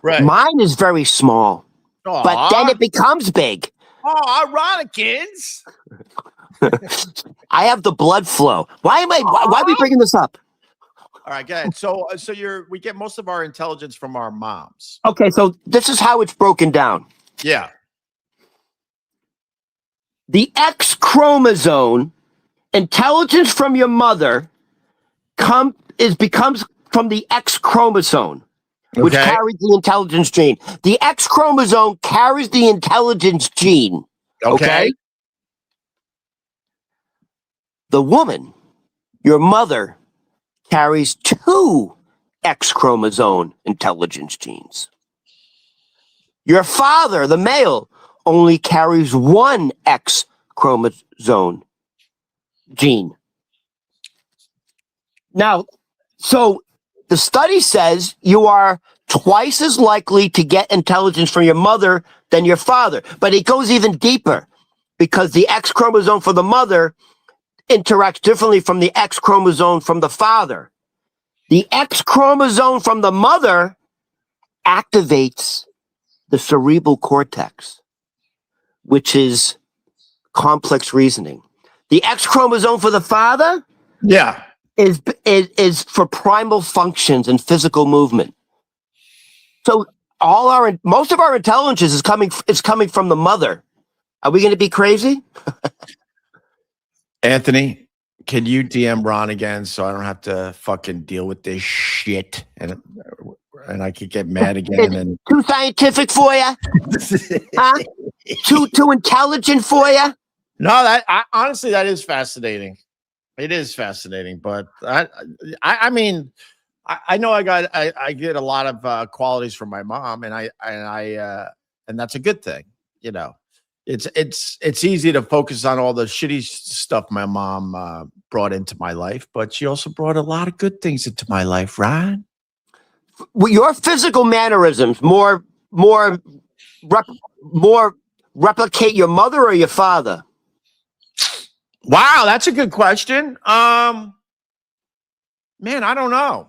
Right. Mine is very small. Aww. But then it becomes big. Oh, ironic, kids. I have the blood flow. Why are we bringing this up? All right, go ahead. So we get most of our intelligence from our moms. Okay, so this is how it's broken down. Yeah. The X chromosome, intelligence from your mother, becomes from the X chromosome. Which carries the intelligence gene. The X chromosome carries the intelligence gene. Okay? The woman, your mother, carries two X chromosome intelligence genes. Your father, the male, only carries one X chromosome gene. Now, so the study says you are twice as likely to get intelligence from your mother than your father. But it goes even deeper because the X chromosome for the mother interacts differently from the X chromosome from the father. The X chromosome from the mother activates the cerebral cortex, which is complex reasoning. The X chromosome for the father is for primal functions and physical movement. So most of our intelligence is coming from the mother. Are we going to be crazy? Anthony, can you DM Ron again so I don't have to fucking deal with this shit and I could get mad again? And too scientific for you? Huh? Too intelligent for you? No, honestly, that is fascinating. It is fascinating, but I mean, I know I get a lot of qualities from my mom, and that's a good thing. You know, it's easy to focus on all the shitty stuff my mom brought into my life, but she also brought a lot of good things into my life, right? Well, your physical mannerisms more replicate your mother or your father? Wow, that's a good question. Man, I don't know.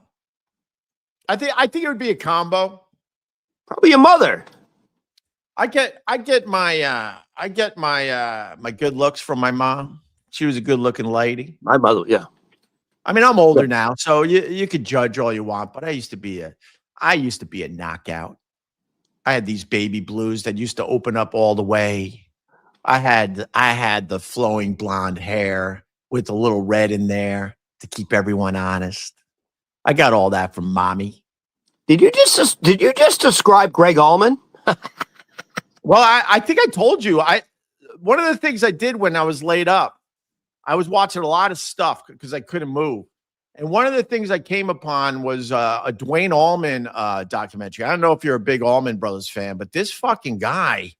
I think it would be a combo. Probably your mother. I get my my good looks from my mom. She was a good looking lady. My mother, yeah. I mean, I'm older now, so you could judge all you want, but I used to be a knockout. I had these baby blues that used to open up all the way. I had the flowing blonde hair with a little red in there to keep everyone honest. I got all that from mommy. Did you just describe Greg Allman? Well, I think I told you. One of the things I did when I was laid up, I was watching a lot of stuff because I couldn't move. And one of the things I came upon was a Dwayne Allman documentary. I don't know if you're a big Allman Brothers fan, but this fucking guy,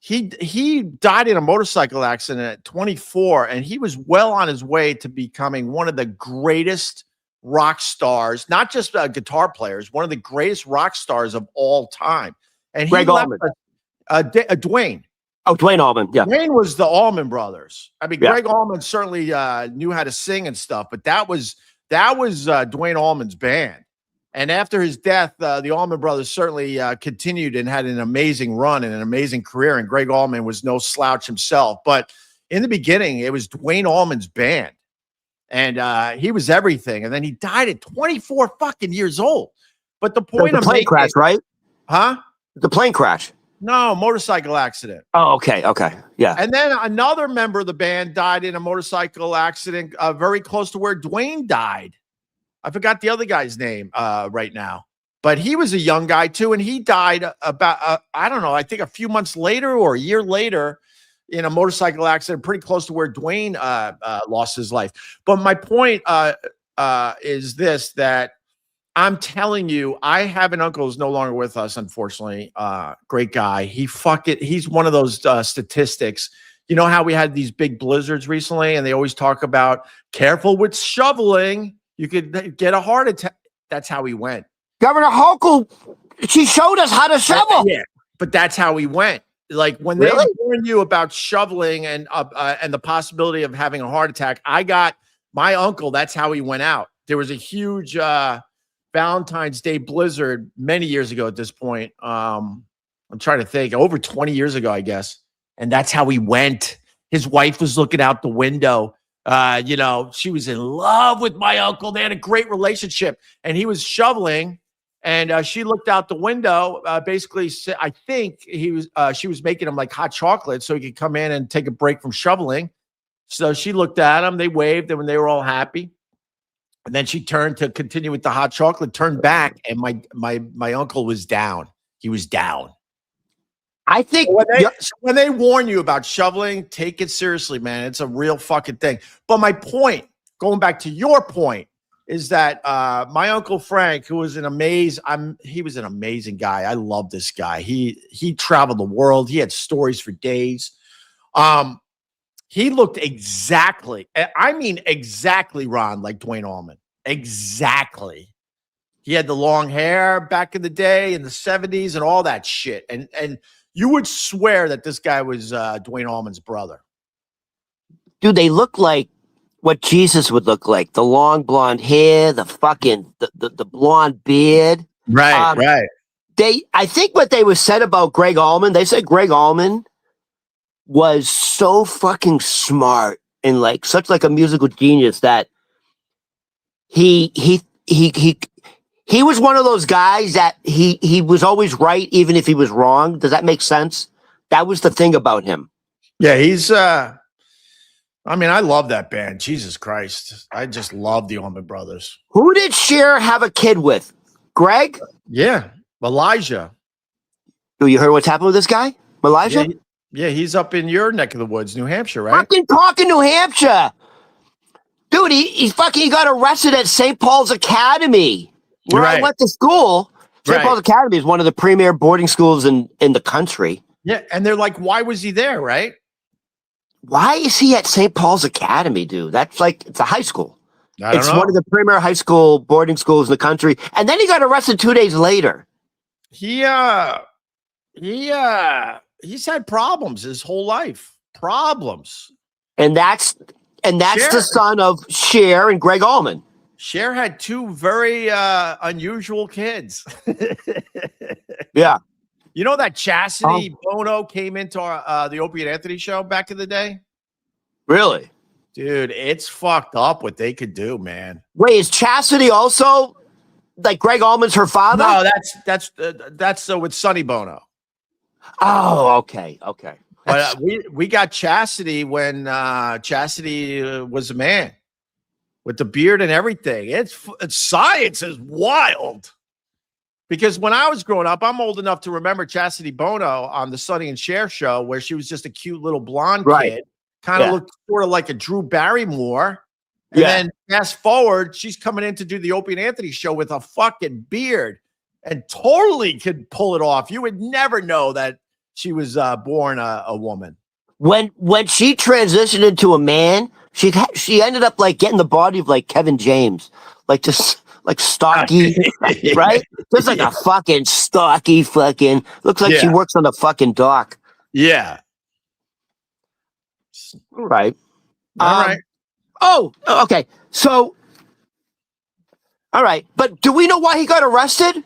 he died in a motorcycle accident at 24, and he was well on his way to becoming one of the greatest rock stars, not just guitar players, one of the greatest rock stars of all time. and he Greg left Allman. Dwayne. Oh, Dwayne Allman. Yeah. Dwayne was the Allman Brothers. I mean, Yeah. Greg Allman certainly knew how to sing and stuff, but that was Dwayne Allman's band. And after his death, the Allman Brothers certainly continued and had an amazing run and an amazing career. And Greg Allman was no slouch himself. But in the beginning, it was Dwayne Allman's band. And he was everything. And then he died at 24 fucking years old. But the point The plane crash, right? Huh? The plane crash. No, motorcycle accident. Oh, okay. Okay. Yeah. And then another member of the band died in a motorcycle accident very close to where Dwayne died. I forgot the other guy's name right now. But he was a young guy too. And he died about, I don't know, I think a few months later or a year later in a motorcycle accident pretty close to where Dwayne lost his life. But my point is this, that I'm telling you, I have an uncle who's no longer with us, unfortunately. Great guy. He's one of those statistics. You know how we had these big blizzards recently, and they always talk about careful with shoveling. You could get a heart attack. That's how he went. Governor Hochul, she showed us how to shovel. Yeah, but that's how he went. Like when they warned you about shoveling and the possibility of having a heart attack, I got my uncle. That's how he went out. There was a huge Valentine's Day blizzard many years ago at this point. I'm trying to think, over 20 years ago, I guess. And that's how he went. His wife was looking out the window. She was in love with my uncle. They had a great relationship. And he was shoveling. And she looked out the window. Basically, I think she was making him like hot chocolate so he could come in and take a break from shoveling. So she looked at him. They waved, and when they were all happy. And then she turned to continue with the hot chocolate, turned back, and my uncle was down. He was down. I think when they warn you about shoveling, take it seriously, man. It's a real fucking thing. But my point, going back to your point, is that my Uncle Frank, who was he was an amazing guy. I love this guy. He traveled the world. He had stories for days. He looked exactly, Ron, like Dwayne Allman. Exactly. He had the long hair back in the day in the 70s and all that shit. And you would swear that this guy was Dwayne Allman's brother. Dude, they look like what Jesus would look like. The long blonde hair, the blonde beard. Right. I think what they was said about Greg Allman, they said Greg Allman was so fucking smart and like such like a musical genius that he was one of those guys that he was always right even if he was wrong. Does that make sense? That was the thing about him. Yeah, he's I love that band. Jesus Christ. I just love the Allman Brothers. Who did Cher have a kid with? Greg? Yeah, Elijah. Oh, you heard what's happened with this guy? Elijah? Yeah, he's up in your neck of the woods, New Hampshire, right? Fucking talking New Hampshire. Dude, he got arrested at St. Paul's Academy, where I went to school. St. Paul's Academy is one of the premier boarding schools in the country. Yeah, and they're like, why was he there, right? Why is he at St. Paul's Academy, dude? That's like, it's a high school. It's one of the premier high school boarding schools in the country. And then he got arrested 2 days later. He's had problems his whole life. Problems. And that's the son of Cher and Greg Allman. Cher had two very unusual kids. Yeah. You know that Chastity Bono came into the Opie and Anthony show back in the day? Really? Dude, it's fucked up what they could do, man. Wait, is Chastity also like Greg Allman's her father? No, that's with Sonny Bono. Oh, okay. But we got Chastity when Chastity was a man with the beard and everything. It's science is wild. Because when I was growing up, I'm old enough to remember Chastity Bono on the Sonny and Cher show, where she was just a cute little blonde kid, kind of looked sort of like a Drew Barrymore. And then fast forward, she's coming in to do the Opie and Anthony show with a fucking beard and totally could pull it off. You would never know that she was born a woman. When she transitioned into a man, she ended up like getting the body of like Kevin James, like just like stocky, right? Just like a fucking stocky fucking. Looks like she works on the fucking dock. Yeah. All right. All right. Oh, okay. So, all right. But do we know why he got arrested?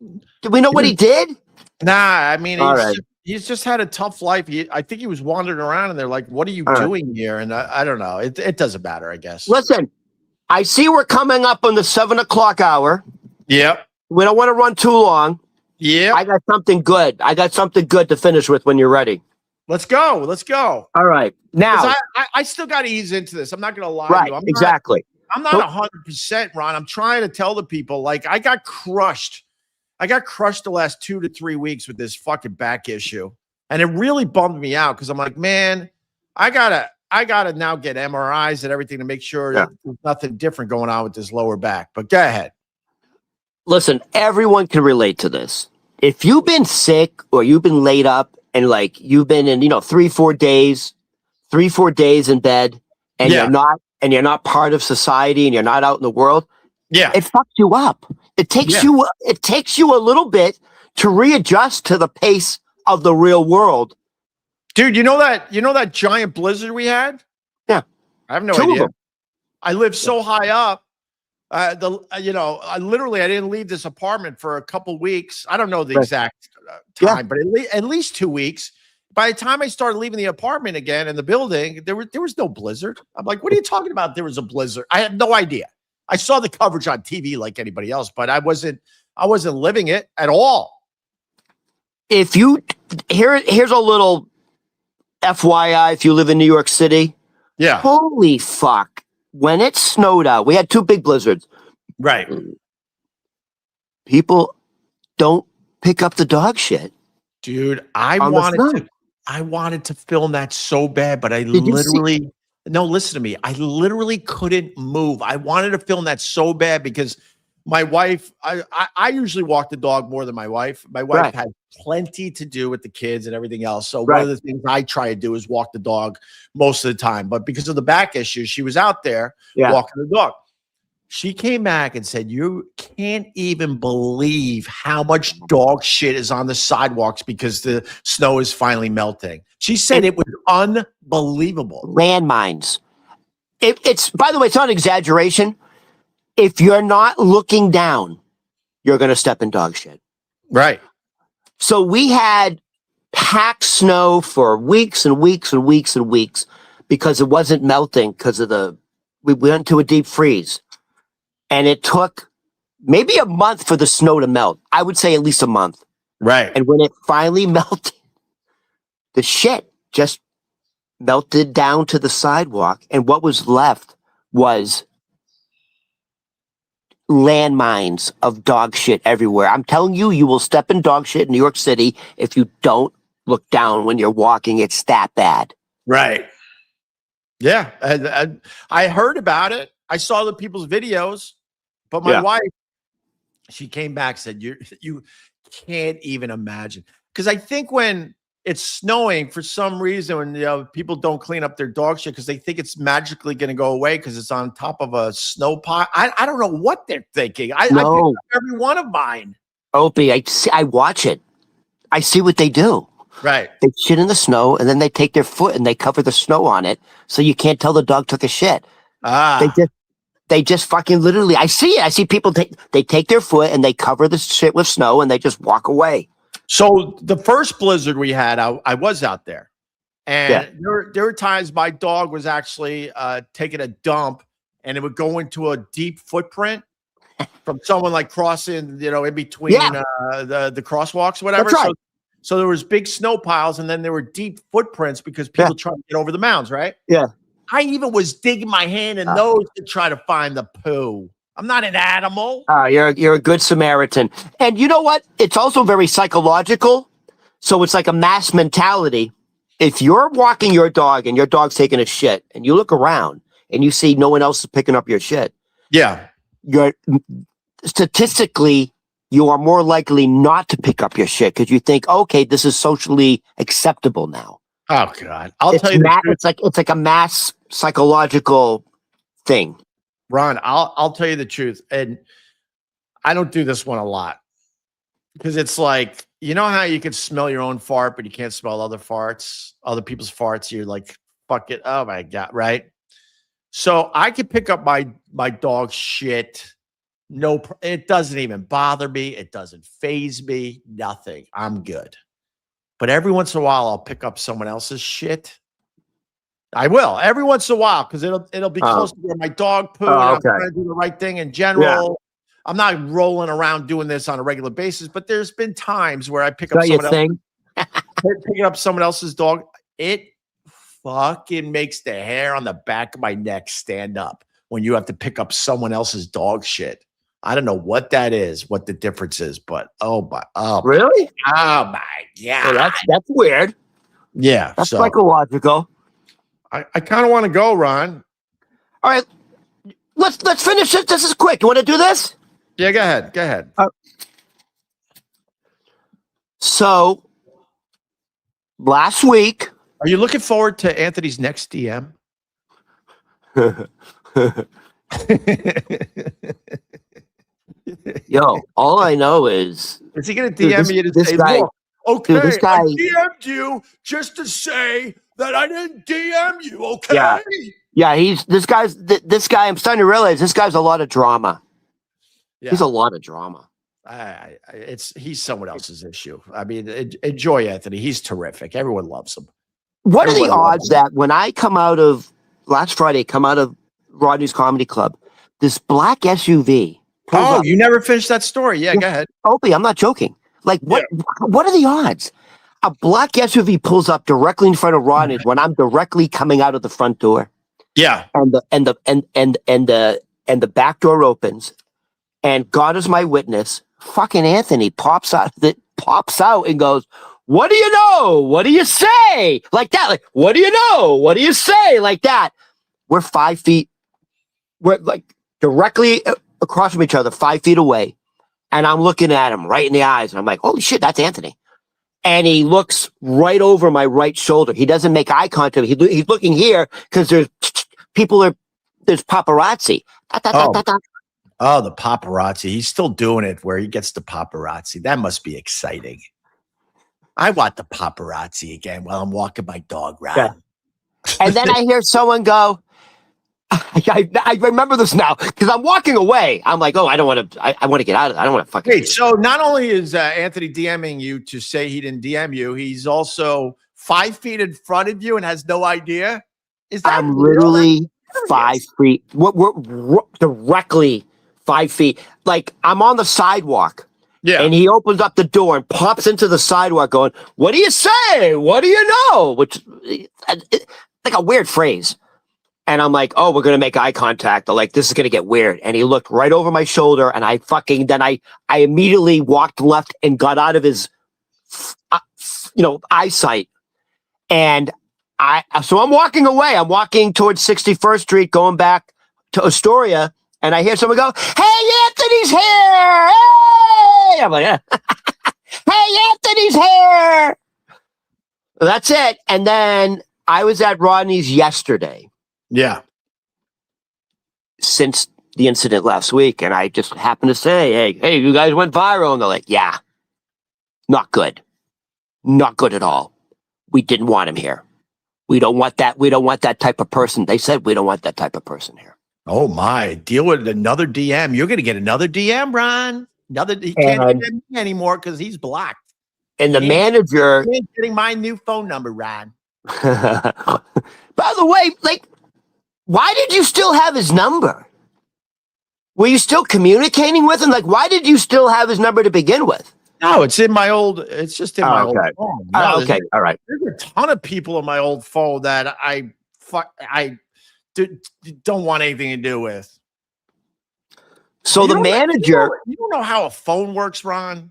Do we know what he did? Nah, I mean, All right. he's just had a tough life. I think he was wandering around and they're like, what are you doing here? And I don't know. It doesn't matter, I guess. Listen, I see we're coming up on the 7 o'clock hour. Yep. We don't want to run too long. Yeah. I got something good. To finish with when you're ready. Let's go. All right. Now, I still got to ease into this. I'm not going to lie right, to you. exactly. I'm not 100%, Ron. I'm trying to tell the people, like, I got crushed the last 2 to 3 weeks with this fucking back issue. And it really bummed me out because I'm like, man, I gotta now get MRIs and everything to make sure that there's nothing different going on with this lower back. But go ahead. Listen, everyone can relate to this. If you've been sick or you've been laid up and like you've been in, 3-4 days in bed and you're not part of society and you're not out in the world, it fucks you up. It takes you a little bit to readjust to the pace of the real world. Dude, you know that giant blizzard we had? Yeah. I have no idea. I live so high up. I didn't leave this apartment for a couple weeks. I don't know the exact time, but at least 2 weeks. By the time I started leaving the apartment again in the building, there was no blizzard. I'm like, what are you talking about? There was a blizzard. I had no idea. I saw the coverage on TV like anybody else, but I wasn't living it at all. Here's a little FYI, if you live in New York City. Yeah. Holy fuck. When it snowed out, we had 2 big blizzards. Right. People don't pick up the dog shit. Dude, I wanted to film that so bad, but listen to me. I literally couldn't move. I wanted to film that so bad because my wife, I usually walk the dog more than my wife. My wife had plenty to do with the kids and everything else. So one of the things I try to do is walk the dog most of the time. But because of the back issue, she was out there walking the dog. She came back and said, you can't even believe how much dog shit is on the sidewalks because the snow is finally melting. She said it was unbelievable. Landmines. It's, by the way, it's not an exaggeration. If you're not looking down, you're going to step in dog shit. Right. So we had packed snow for weeks and weeks and weeks and weeks because it wasn't melting because we went to a deep freeze. And it took maybe a month for the snow to melt. I would say at least a month. Right. And when it finally melted, the shit just melted down to the sidewalk. And what was left was landmines of dog shit everywhere. I'm telling you, you will step in dog shit in New York City if you don't look down when you're walking. It's that bad. Right. Yeah. I heard about it. I saw the people's videos, but my wife, she came back, said, you can't even imagine. Because I think when it's snowing, for some reason, when people don't clean up their dog shit because they think it's magically going to go away because it's on top of a snow pile. I don't know what they're thinking. I picked up every one of mine. Opie, I watch it. I see what they do. Right. They shit in the snow, and then they take their foot and they cover the snow on it, so you can't tell the dog took a shit. They just fucking literally, I see it. I see people they take their foot and they cover the shit with snow and they just walk away. So the first blizzard we had, I was out there, and there were times my dog was actually taking a dump, and it would go into a deep footprint from someone like crossing, in between the crosswalks, whatever. That's right. So there was big snow piles, and then there were deep footprints because people trying to get over the mounds, right? Yeah. I even was digging my hand in those to try to find the poo. I'm not an animal. You're a good Samaritan. And you know what? It's also very psychological. So it's like a mass mentality. If you're walking your dog and your dog's taking a shit and you look around and you see no one else is picking up your shit. Yeah. Statistically, you are more likely not to pick up your shit because you think, okay, this is socially acceptable now. Oh God! I'll tell you, it's like a mass psychological thing. Ron, I'll tell you the truth, and I don't do this one a lot because it's like, you know how you can smell your own fart, but you can't smell other people's farts. You're like, fuck it. Oh my God. Right. So I can pick up my dog shit. No, it doesn't even bother me. It doesn't faze me. Nothing. I'm good. But every once in a while, I'll pick up someone else's shit. I will every once in a while because it'll be close to where my dog pooed. I'm trying to do the right thing in general. Yeah. I'm not rolling around doing this on a regular basis, but there's been times where I pick up picking up someone else's dog. It fucking makes the hair on the back of my neck stand up when you have to pick up someone else's dog shit. I don't know what that is, what the difference is, but really? Oh my God. Well, that's weird. Yeah. That's psychological. I kind of want to go, Ron. All right. Let's finish it. This is quick. You want to do this? Yeah, go ahead. So last week. Are you looking forward to Anthony's next DM? Yo, all I know is he going to DM me to say, guy, look, okay, this guy, I DM'd you just to say that I didn't DM you, okay? Yeah, this guy, I'm starting to realize this guy's a lot of drama. Yeah. He's a lot of drama. He's someone else's issue. I mean, enjoy Anthony. He's terrific. Everyone loves him. What are the odds that when I last Friday, come out of Rodney's Comedy Club, this black SUV. Oh, you never finished that story. Yeah, go ahead. Opie, I'm not joking. Like, what are the odds? A black SUV pulls up directly in front of Rodney when I'm directly coming out of the front door. Yeah. And the back door opens, and God is my witness. Fucking Anthony pops out and goes, "What do you know? What do you say?" Like that. Like, what do you know? What do you say? Like that. We're 5 feet. We're like directly across from each other, 5 feet away. And I'm looking at him right in the eyes. And I'm like, holy shit, that's Anthony. And he looks right over my right shoulder. He doesn't make eye contact. He's looking here because there's paparazzi. Oh, the paparazzi. He's still doing it where he gets the paparazzi. That must be exciting. I want the paparazzi again while I'm walking my dog around. Yeah. And then I hear someone go, I remember this now because I'm walking away. I'm like, oh, I don't want to. I want to get out of it. I don't want to fucking. Wait, so not only is Anthony DMing you to say he didn't DM you, he's also 5 feet in front of you and has no idea. Is that I'm literally 5 feet. We're directly 5 feet. Like I'm on the sidewalk. Yeah. And he opens up the door and pops into the sidewalk, going, "What do you say? What do you know?" Which, like a weird phrase. And I'm like, oh, we're going to make eye contact. I'm like, this is going to get weird. And he looked right over my shoulder. And I immediately walked left and got out of his, eyesight. And so I'm walking away. I'm walking towards 61st Street, going back to Astoria. And I hear someone go, "Hey, Anthony's here. Hey!" I'm like, "Hey, Anthony's here." That's it. And then I was at Rodney's yesterday. Yeah. Since the incident last week, and I just happened to say, hey, you guys went viral. And they're like, yeah, not good. Not good at all. We didn't want him here. We don't want that. We don't want that type of person. They said we don't want that type of person here. Oh my, deal with another DM. You're going to get another DM, Ron. He can't DM me anymore because he's blocked. And the manager. He ain't getting my new phone number, Ron. By the way, like, why did you still have his number? Were you still communicating with him? Like, why did you still have his number to begin with? No, it's in my old. It's just in my old phone. No, okay, all right. There's a ton of people in my old phone that I don't want anything to do with. So the manager, you don't know how a phone works, Ron?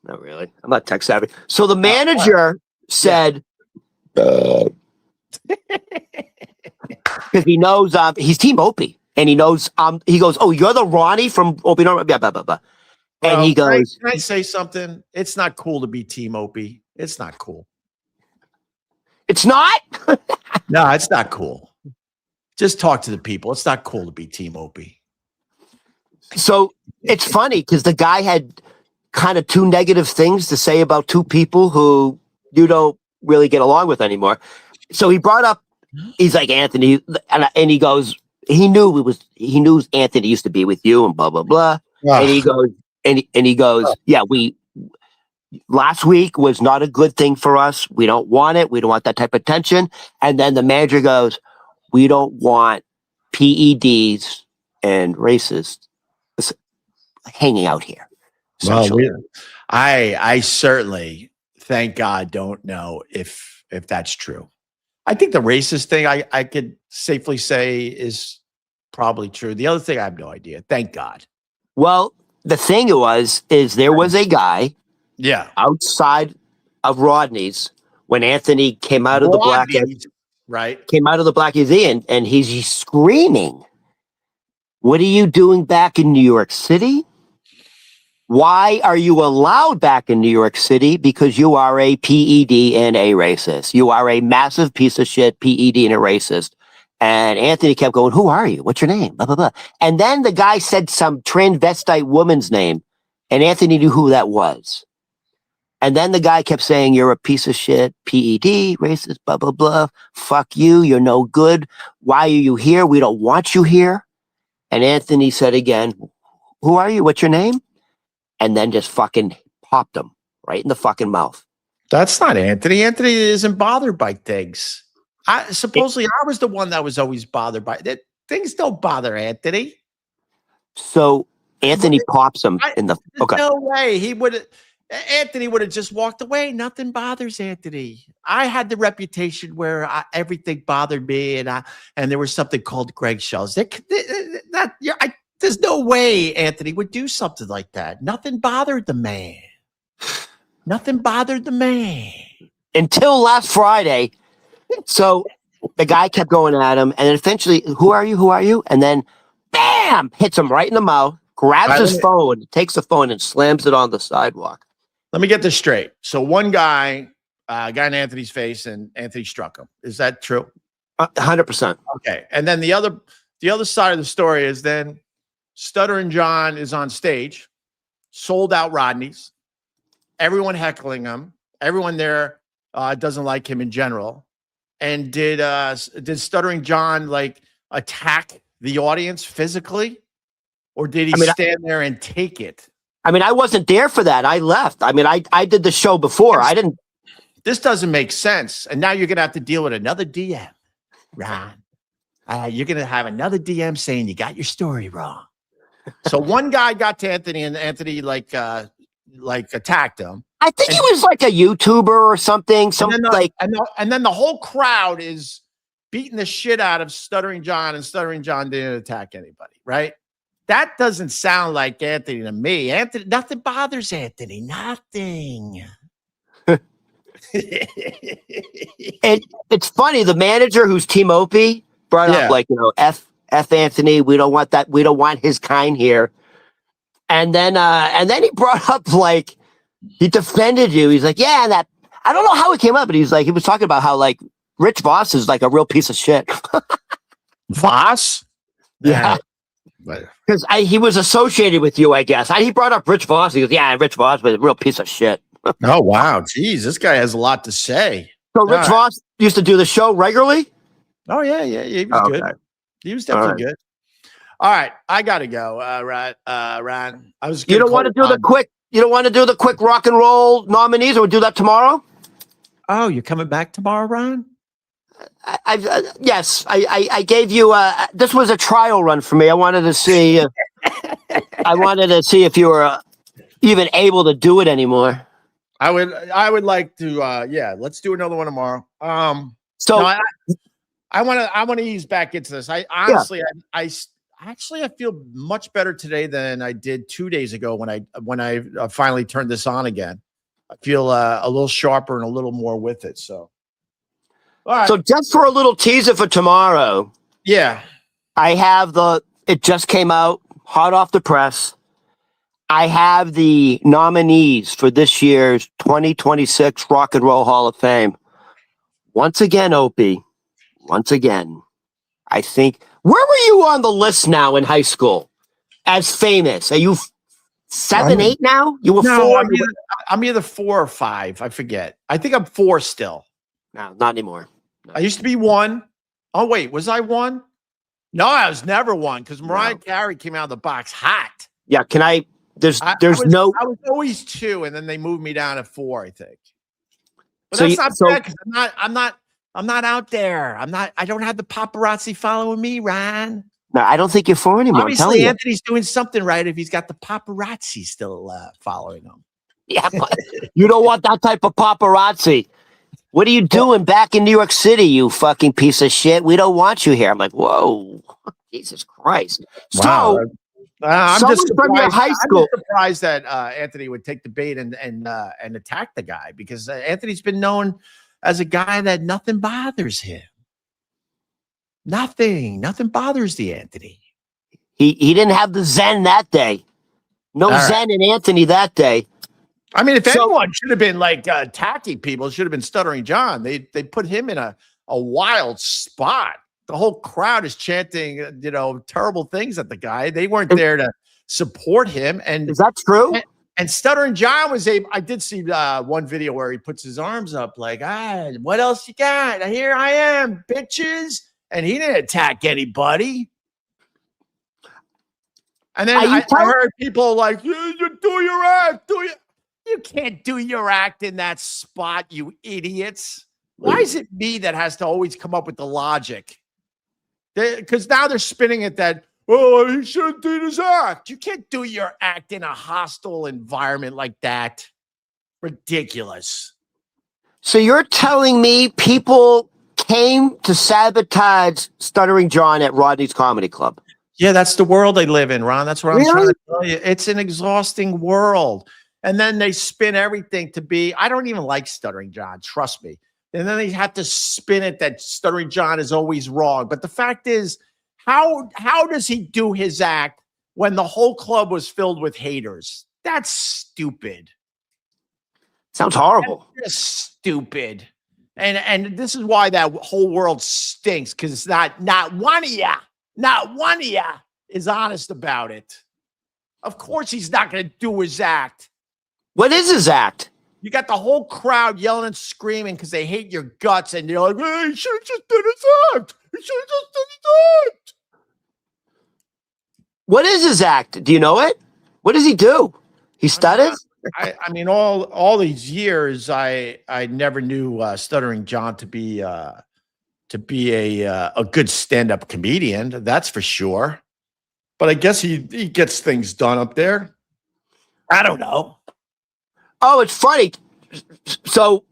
Not really. I'm not tech savvy. So the manager said. Because he knows he's Team Opie, and he knows he goes, "Oh, you're the Ronnie from Opie." Blah, blah, blah, blah. And he goes, can I say something? It's not cool to be Team Opie. It's not cool. It's not? No, it's not cool. Just talk to the people. It's not cool to be Team Opie. So it's funny because the guy had kind of two negative things to say about two people who you don't really get along with anymore. So he brought up, he's like, Anthony, and he goes, he knew Anthony used to be with you and blah, blah, blah. And he goes, and he goes, yeah, last week was not a good thing for us. We don't want it. We don't want that type of tension. And then the manager goes, we don't want PEDs and racists hanging out here. Well, I certainly, thank God, don't know if that's true. I think the racist thing I could safely say is probably true. The other thing, I have no idea. Thank God. Well, the thing is there was a guy outside of Rodney's when Anthony came out of the Black Museum, and he's screaming, "What are you doing back in New York City? Why are you allowed back in New York City? Because you are a PED and a racist. You are a massive piece of shit, PED and a racist." And Anthony kept going, "Who are you? What's your name? Blah, blah, blah." And then the guy said some transvestite woman's name, and Anthony knew who that was. And then the guy kept saying, "You're a piece of shit, PED, racist, blah, blah, blah. Fuck you. You're no good. Why are you here? We don't want you here." And Anthony said again, "Who are you? What's your name?" And then just fucking popped him right in the fucking mouth. That's not Anthony. Anthony isn't bothered by things. Supposedly I was the one that was always bothered by it. Things don't bother Anthony. So Anthony pops him in the... Okay. No way. Anthony would have just walked away. Nothing bothers Anthony. I had the reputation where everything bothered me, and there was something called Greg Shells. There's no way Anthony would do something like that. Nothing bothered the man. Nothing bothered the man. Until last Friday. So the guy kept going at him, and then eventually, "Who are you? Who are you?" And then, bam, hits him right in the mouth, grabs his phone, takes the phone, and slams it on the sidewalk. Let me get this straight. So one guy got in Anthony's face, and Anthony struck him. Is that true? 100%. Okay. And then the other side of the story is then Stuttering John is on stage, sold out Rodney's, everyone heckling him. Everyone there doesn't like him in general. And did Stuttering John like attack the audience physically, or did he stand there and take it? I mean, I wasn't there for that. I left. I mean, I did the show before. I didn't. This doesn't make sense. And now you're gonna have to deal with another DM, Ron. You're gonna have another DM saying you got your story wrong. So one guy got to Anthony, and Anthony like attacked him. I think he was like a YouTuber or something. And then the whole crowd is beating the shit out of Stuttering John, and Stuttering John didn't attack anybody, right? That doesn't sound like Anthony to me. Anthony, nothing bothers Anthony. Nothing. And it's funny. The manager, who's Team Opie, brought up F Anthony. We don't want that. We don't want his kind here. And then he brought up like he defended you. He's like, yeah, that I don't know how it came up, but he was talking about how like Rich Voss is like a real piece of shit. Voss? Yeah. Because he was associated with you, I guess. He brought up Rich Voss. He goes, "Yeah, Rich Voss was a real piece of shit." Oh, wow. Jeez, this guy has a lot to say. So Rich Voss used to do the show regularly? Oh, yeah. He was good. He was definitely good. All right, I got to go, Ron. You don't want to do the quick rock and roll nominees, or we'll do that tomorrow? Oh, you're coming back tomorrow, Ron? Yes, I gave you. This was a trial run for me. I wanted to see. If you were even able to do it anymore. I would like to. Let's do another one tomorrow. I want to ease back into this. I honestly, I feel much better today than I did 2 days ago when I finally turned this on again. I feel a little sharper and a little more with it. So. All right. So just for a little teaser for tomorrow. Yeah. I have it just came out, hot off the press. I have the nominees for this year's 2026 Rock and Roll Hall of Fame. Once again, Opie. Once again, I think. Where were you on the list now in high school as famous? Are you 7, 8 now? You were 4? I'm either 4 or 5. I forget. I think I'm 4 still. No, not anymore. No. I used to be 1. Oh, wait. Was I 1? No, I was never 1 because Mariah Carey came out of the box hot. Yeah, can I? I was always 2, and then they moved me down to 4, I think. But that's not bad because I'm not out there. I don't have the paparazzi following me, Ron. No, I don't think you're 4 anymore. Obviously, Anthony's doing something right if he's got the paparazzi still following him. Yeah, but you don't want that type of paparazzi. What are you doing back in New York City, you fucking piece of shit? We don't want you here. I'm like, whoa, Jesus Christ. Wow. So, I'm just from your high school. I'm surprised that Anthony would take the bait and attack the guy because Anthony's been known as a guy that nothing bothers him. Nothing bothers the Anthony. He didn't have the Zen that day. No Zen in Anthony that day. I mean, if anyone should have been like attacking people, it should have been Stuttering John. They put him in a wild spot. The whole crowd is chanting, terrible things at the guy. They weren't there to support him. And is that true? And Stuttering John was able. I did see one video where he puts his arms up like, what else you got? Here I am, bitches. And he didn't attack anybody. And then I heard people like, you do your act, You can't do your act in that spot, you idiots. Why is it me that has to always come up with the logic? Because now they're spinning it that, he shouldn't do his act. You can't do your act in a hostile environment like that. Ridiculous. So you're telling me people came to sabotage Stuttering John at Rodney's Comedy Club? Yeah, that's the world they live in, Ron. That's what I'm trying to tell you. It's an exhausting world. And then they spin everything to be, I don't even like Stuttering John, trust me. And then they have to spin it that Stuttering John is always wrong. But the fact is, how does he do his act when the whole club was filled with haters? That's stupid. Sounds horrible. That's just stupid. And this is why that whole world stinks, because it's not one of you is honest about it. Of course he's not going to do his act. What is his act? You got the whole crowd yelling and screaming because they hate your guts, and you're like, hey, he should have just did his act. He should have just did his act. What is his act? Do you know it? What does he do? He stutters? I mean, all these years, I never knew Stuttering John to be a good stand-up comedian. That's for sure. But I guess he gets things done up there. I don't know. Oh, it's funny. So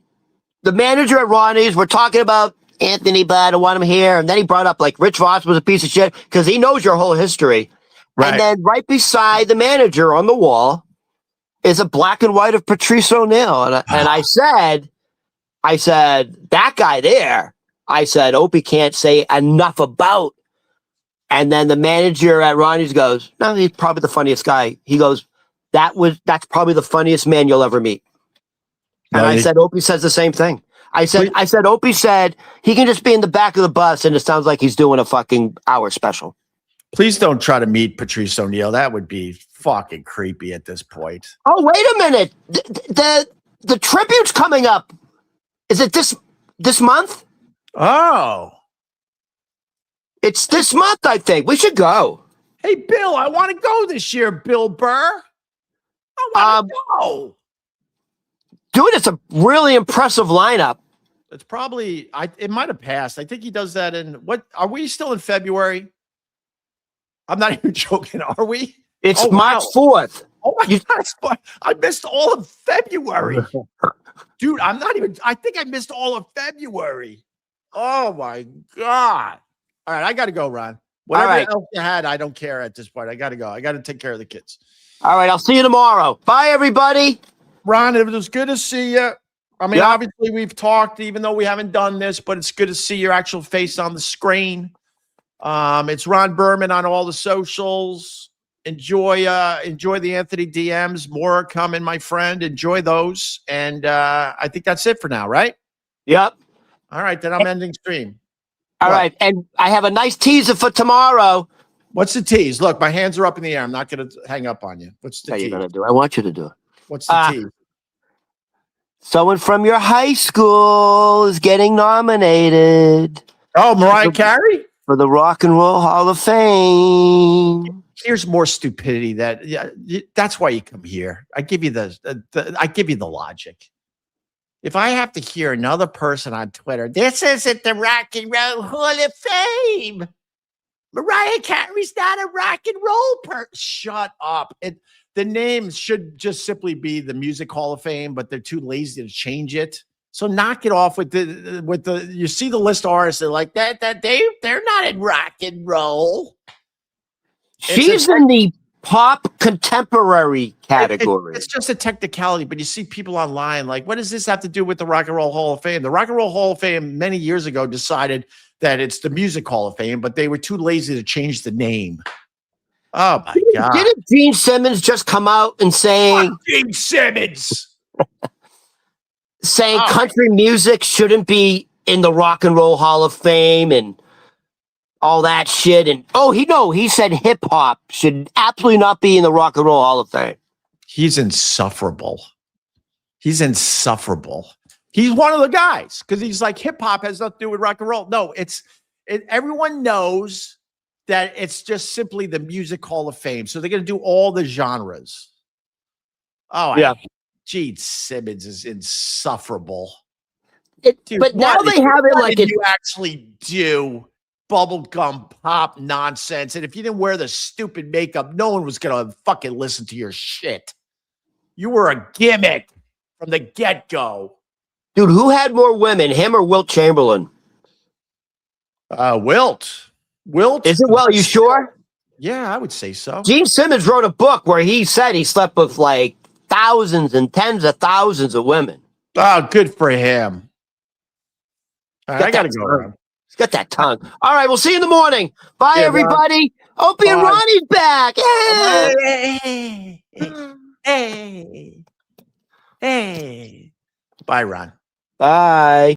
the manager at Ronnie's, we're talking about Anthony, but I don't want him here. And then he brought up like Rich Voss was a piece of shit because he knows your whole history. Right. And then right beside the manager on the wall is a black and white of Patrice O'Neill. And I said, that guy there, I said, Opie can't say enough about. And then the manager at Ronnie's goes, no, he's probably the funniest guy. He goes, that's probably the funniest man you'll ever meet. And I said, Opie says the same thing. I said, Opie said he can just be in the back of the bus and it sounds like he's doing a fucking hour special. Please don't try to meet Patrice O'Neill. That would be fucking creepy at this point. Oh, wait a minute. The tribute's coming up. Is it this month? Oh. It's this month, I think. We should go. Hey, Bill, I want to go this year, Bill Burr. I want to go. Dude, it's a really impressive lineup. It's probably, it might have passed. I think he does that are we still in February? I'm not even joking. Are we? It's March 4th. Oh my God. I missed all of February. Dude, I think I missed all of February. Oh my God. All right, I got to go, Ron. Whatever else you had, I don't care at this point. I got to go. I got to take care of the kids. All right, I'll see you tomorrow. Bye, everybody. Ron, it was good to see you. I mean, obviously we've talked, even though we haven't done this, but it's good to see your actual face on the screen. It's Ron Berman on all the socials. Enjoy the Anthony DMs. More are coming, my friend. Enjoy those. And I think that's it for now, right? Yep. All right, then I'm ending stream. All right, and I have a nice teaser for tomorrow. What's the tease? Look, my hands are up in the air. I'm not going to hang up on you. What's the How tease? you gonna do? I want you to do it. What's the tease? Someone from your high school is getting nominated. Oh, Mariah Carey? For the Rock and Roll Hall of Fame. Here's more stupidity. That's why you come here. I give you the logic. If I have to hear another person on Twitter, this isn't the Rock and Roll Hall of Fame. Mariah Carey's not a rock and roll person. Shut up. The name should just simply be the Music Hall of Fame, but they're too lazy to change it. So knock it off with the. You see the list of artists that like that they're not in rock and roll. She's in the pop contemporary category. It's just a technicality, but you see people online like, what does this have to do with the Rock and Roll Hall of Fame? The Rock and Roll Hall of Fame many years ago decided that it's the Music Hall of Fame, but they were too lazy to change the name. Oh my God. Didn't Gene Simmons just come out and saying Gene Simmons saying country music shouldn't be in the Rock and Roll Hall of Fame and all that shit? And he said hip hop should absolutely not be in the Rock and Roll Hall of Fame. He's insufferable. He's one of the guys because he's like hip hop has nothing to do with rock and roll. No, everyone knows that it's just simply the Music Hall of Fame. So they're going to do all the genres. Oh, yeah. Gene Simmons is insufferable. Dude, but now they have it like you actually do bubblegum pop nonsense. And if you didn't wear the stupid makeup, no one was going to fucking listen to your shit. You were a gimmick from the get-go. Dude, who had more women, him or Wilt Chamberlain? Wilt. Is it Will? You sure? Yeah, I would say so. Gene Simmons wrote a book where he said he slept with like thousands and tens of thousands of women. Oh, good for him. I got to go around. He's got that tongue. All right, we'll see you in the morning. Bye, everybody. Opie and Ronnie's back. Hey. Bye, Ron. Bye.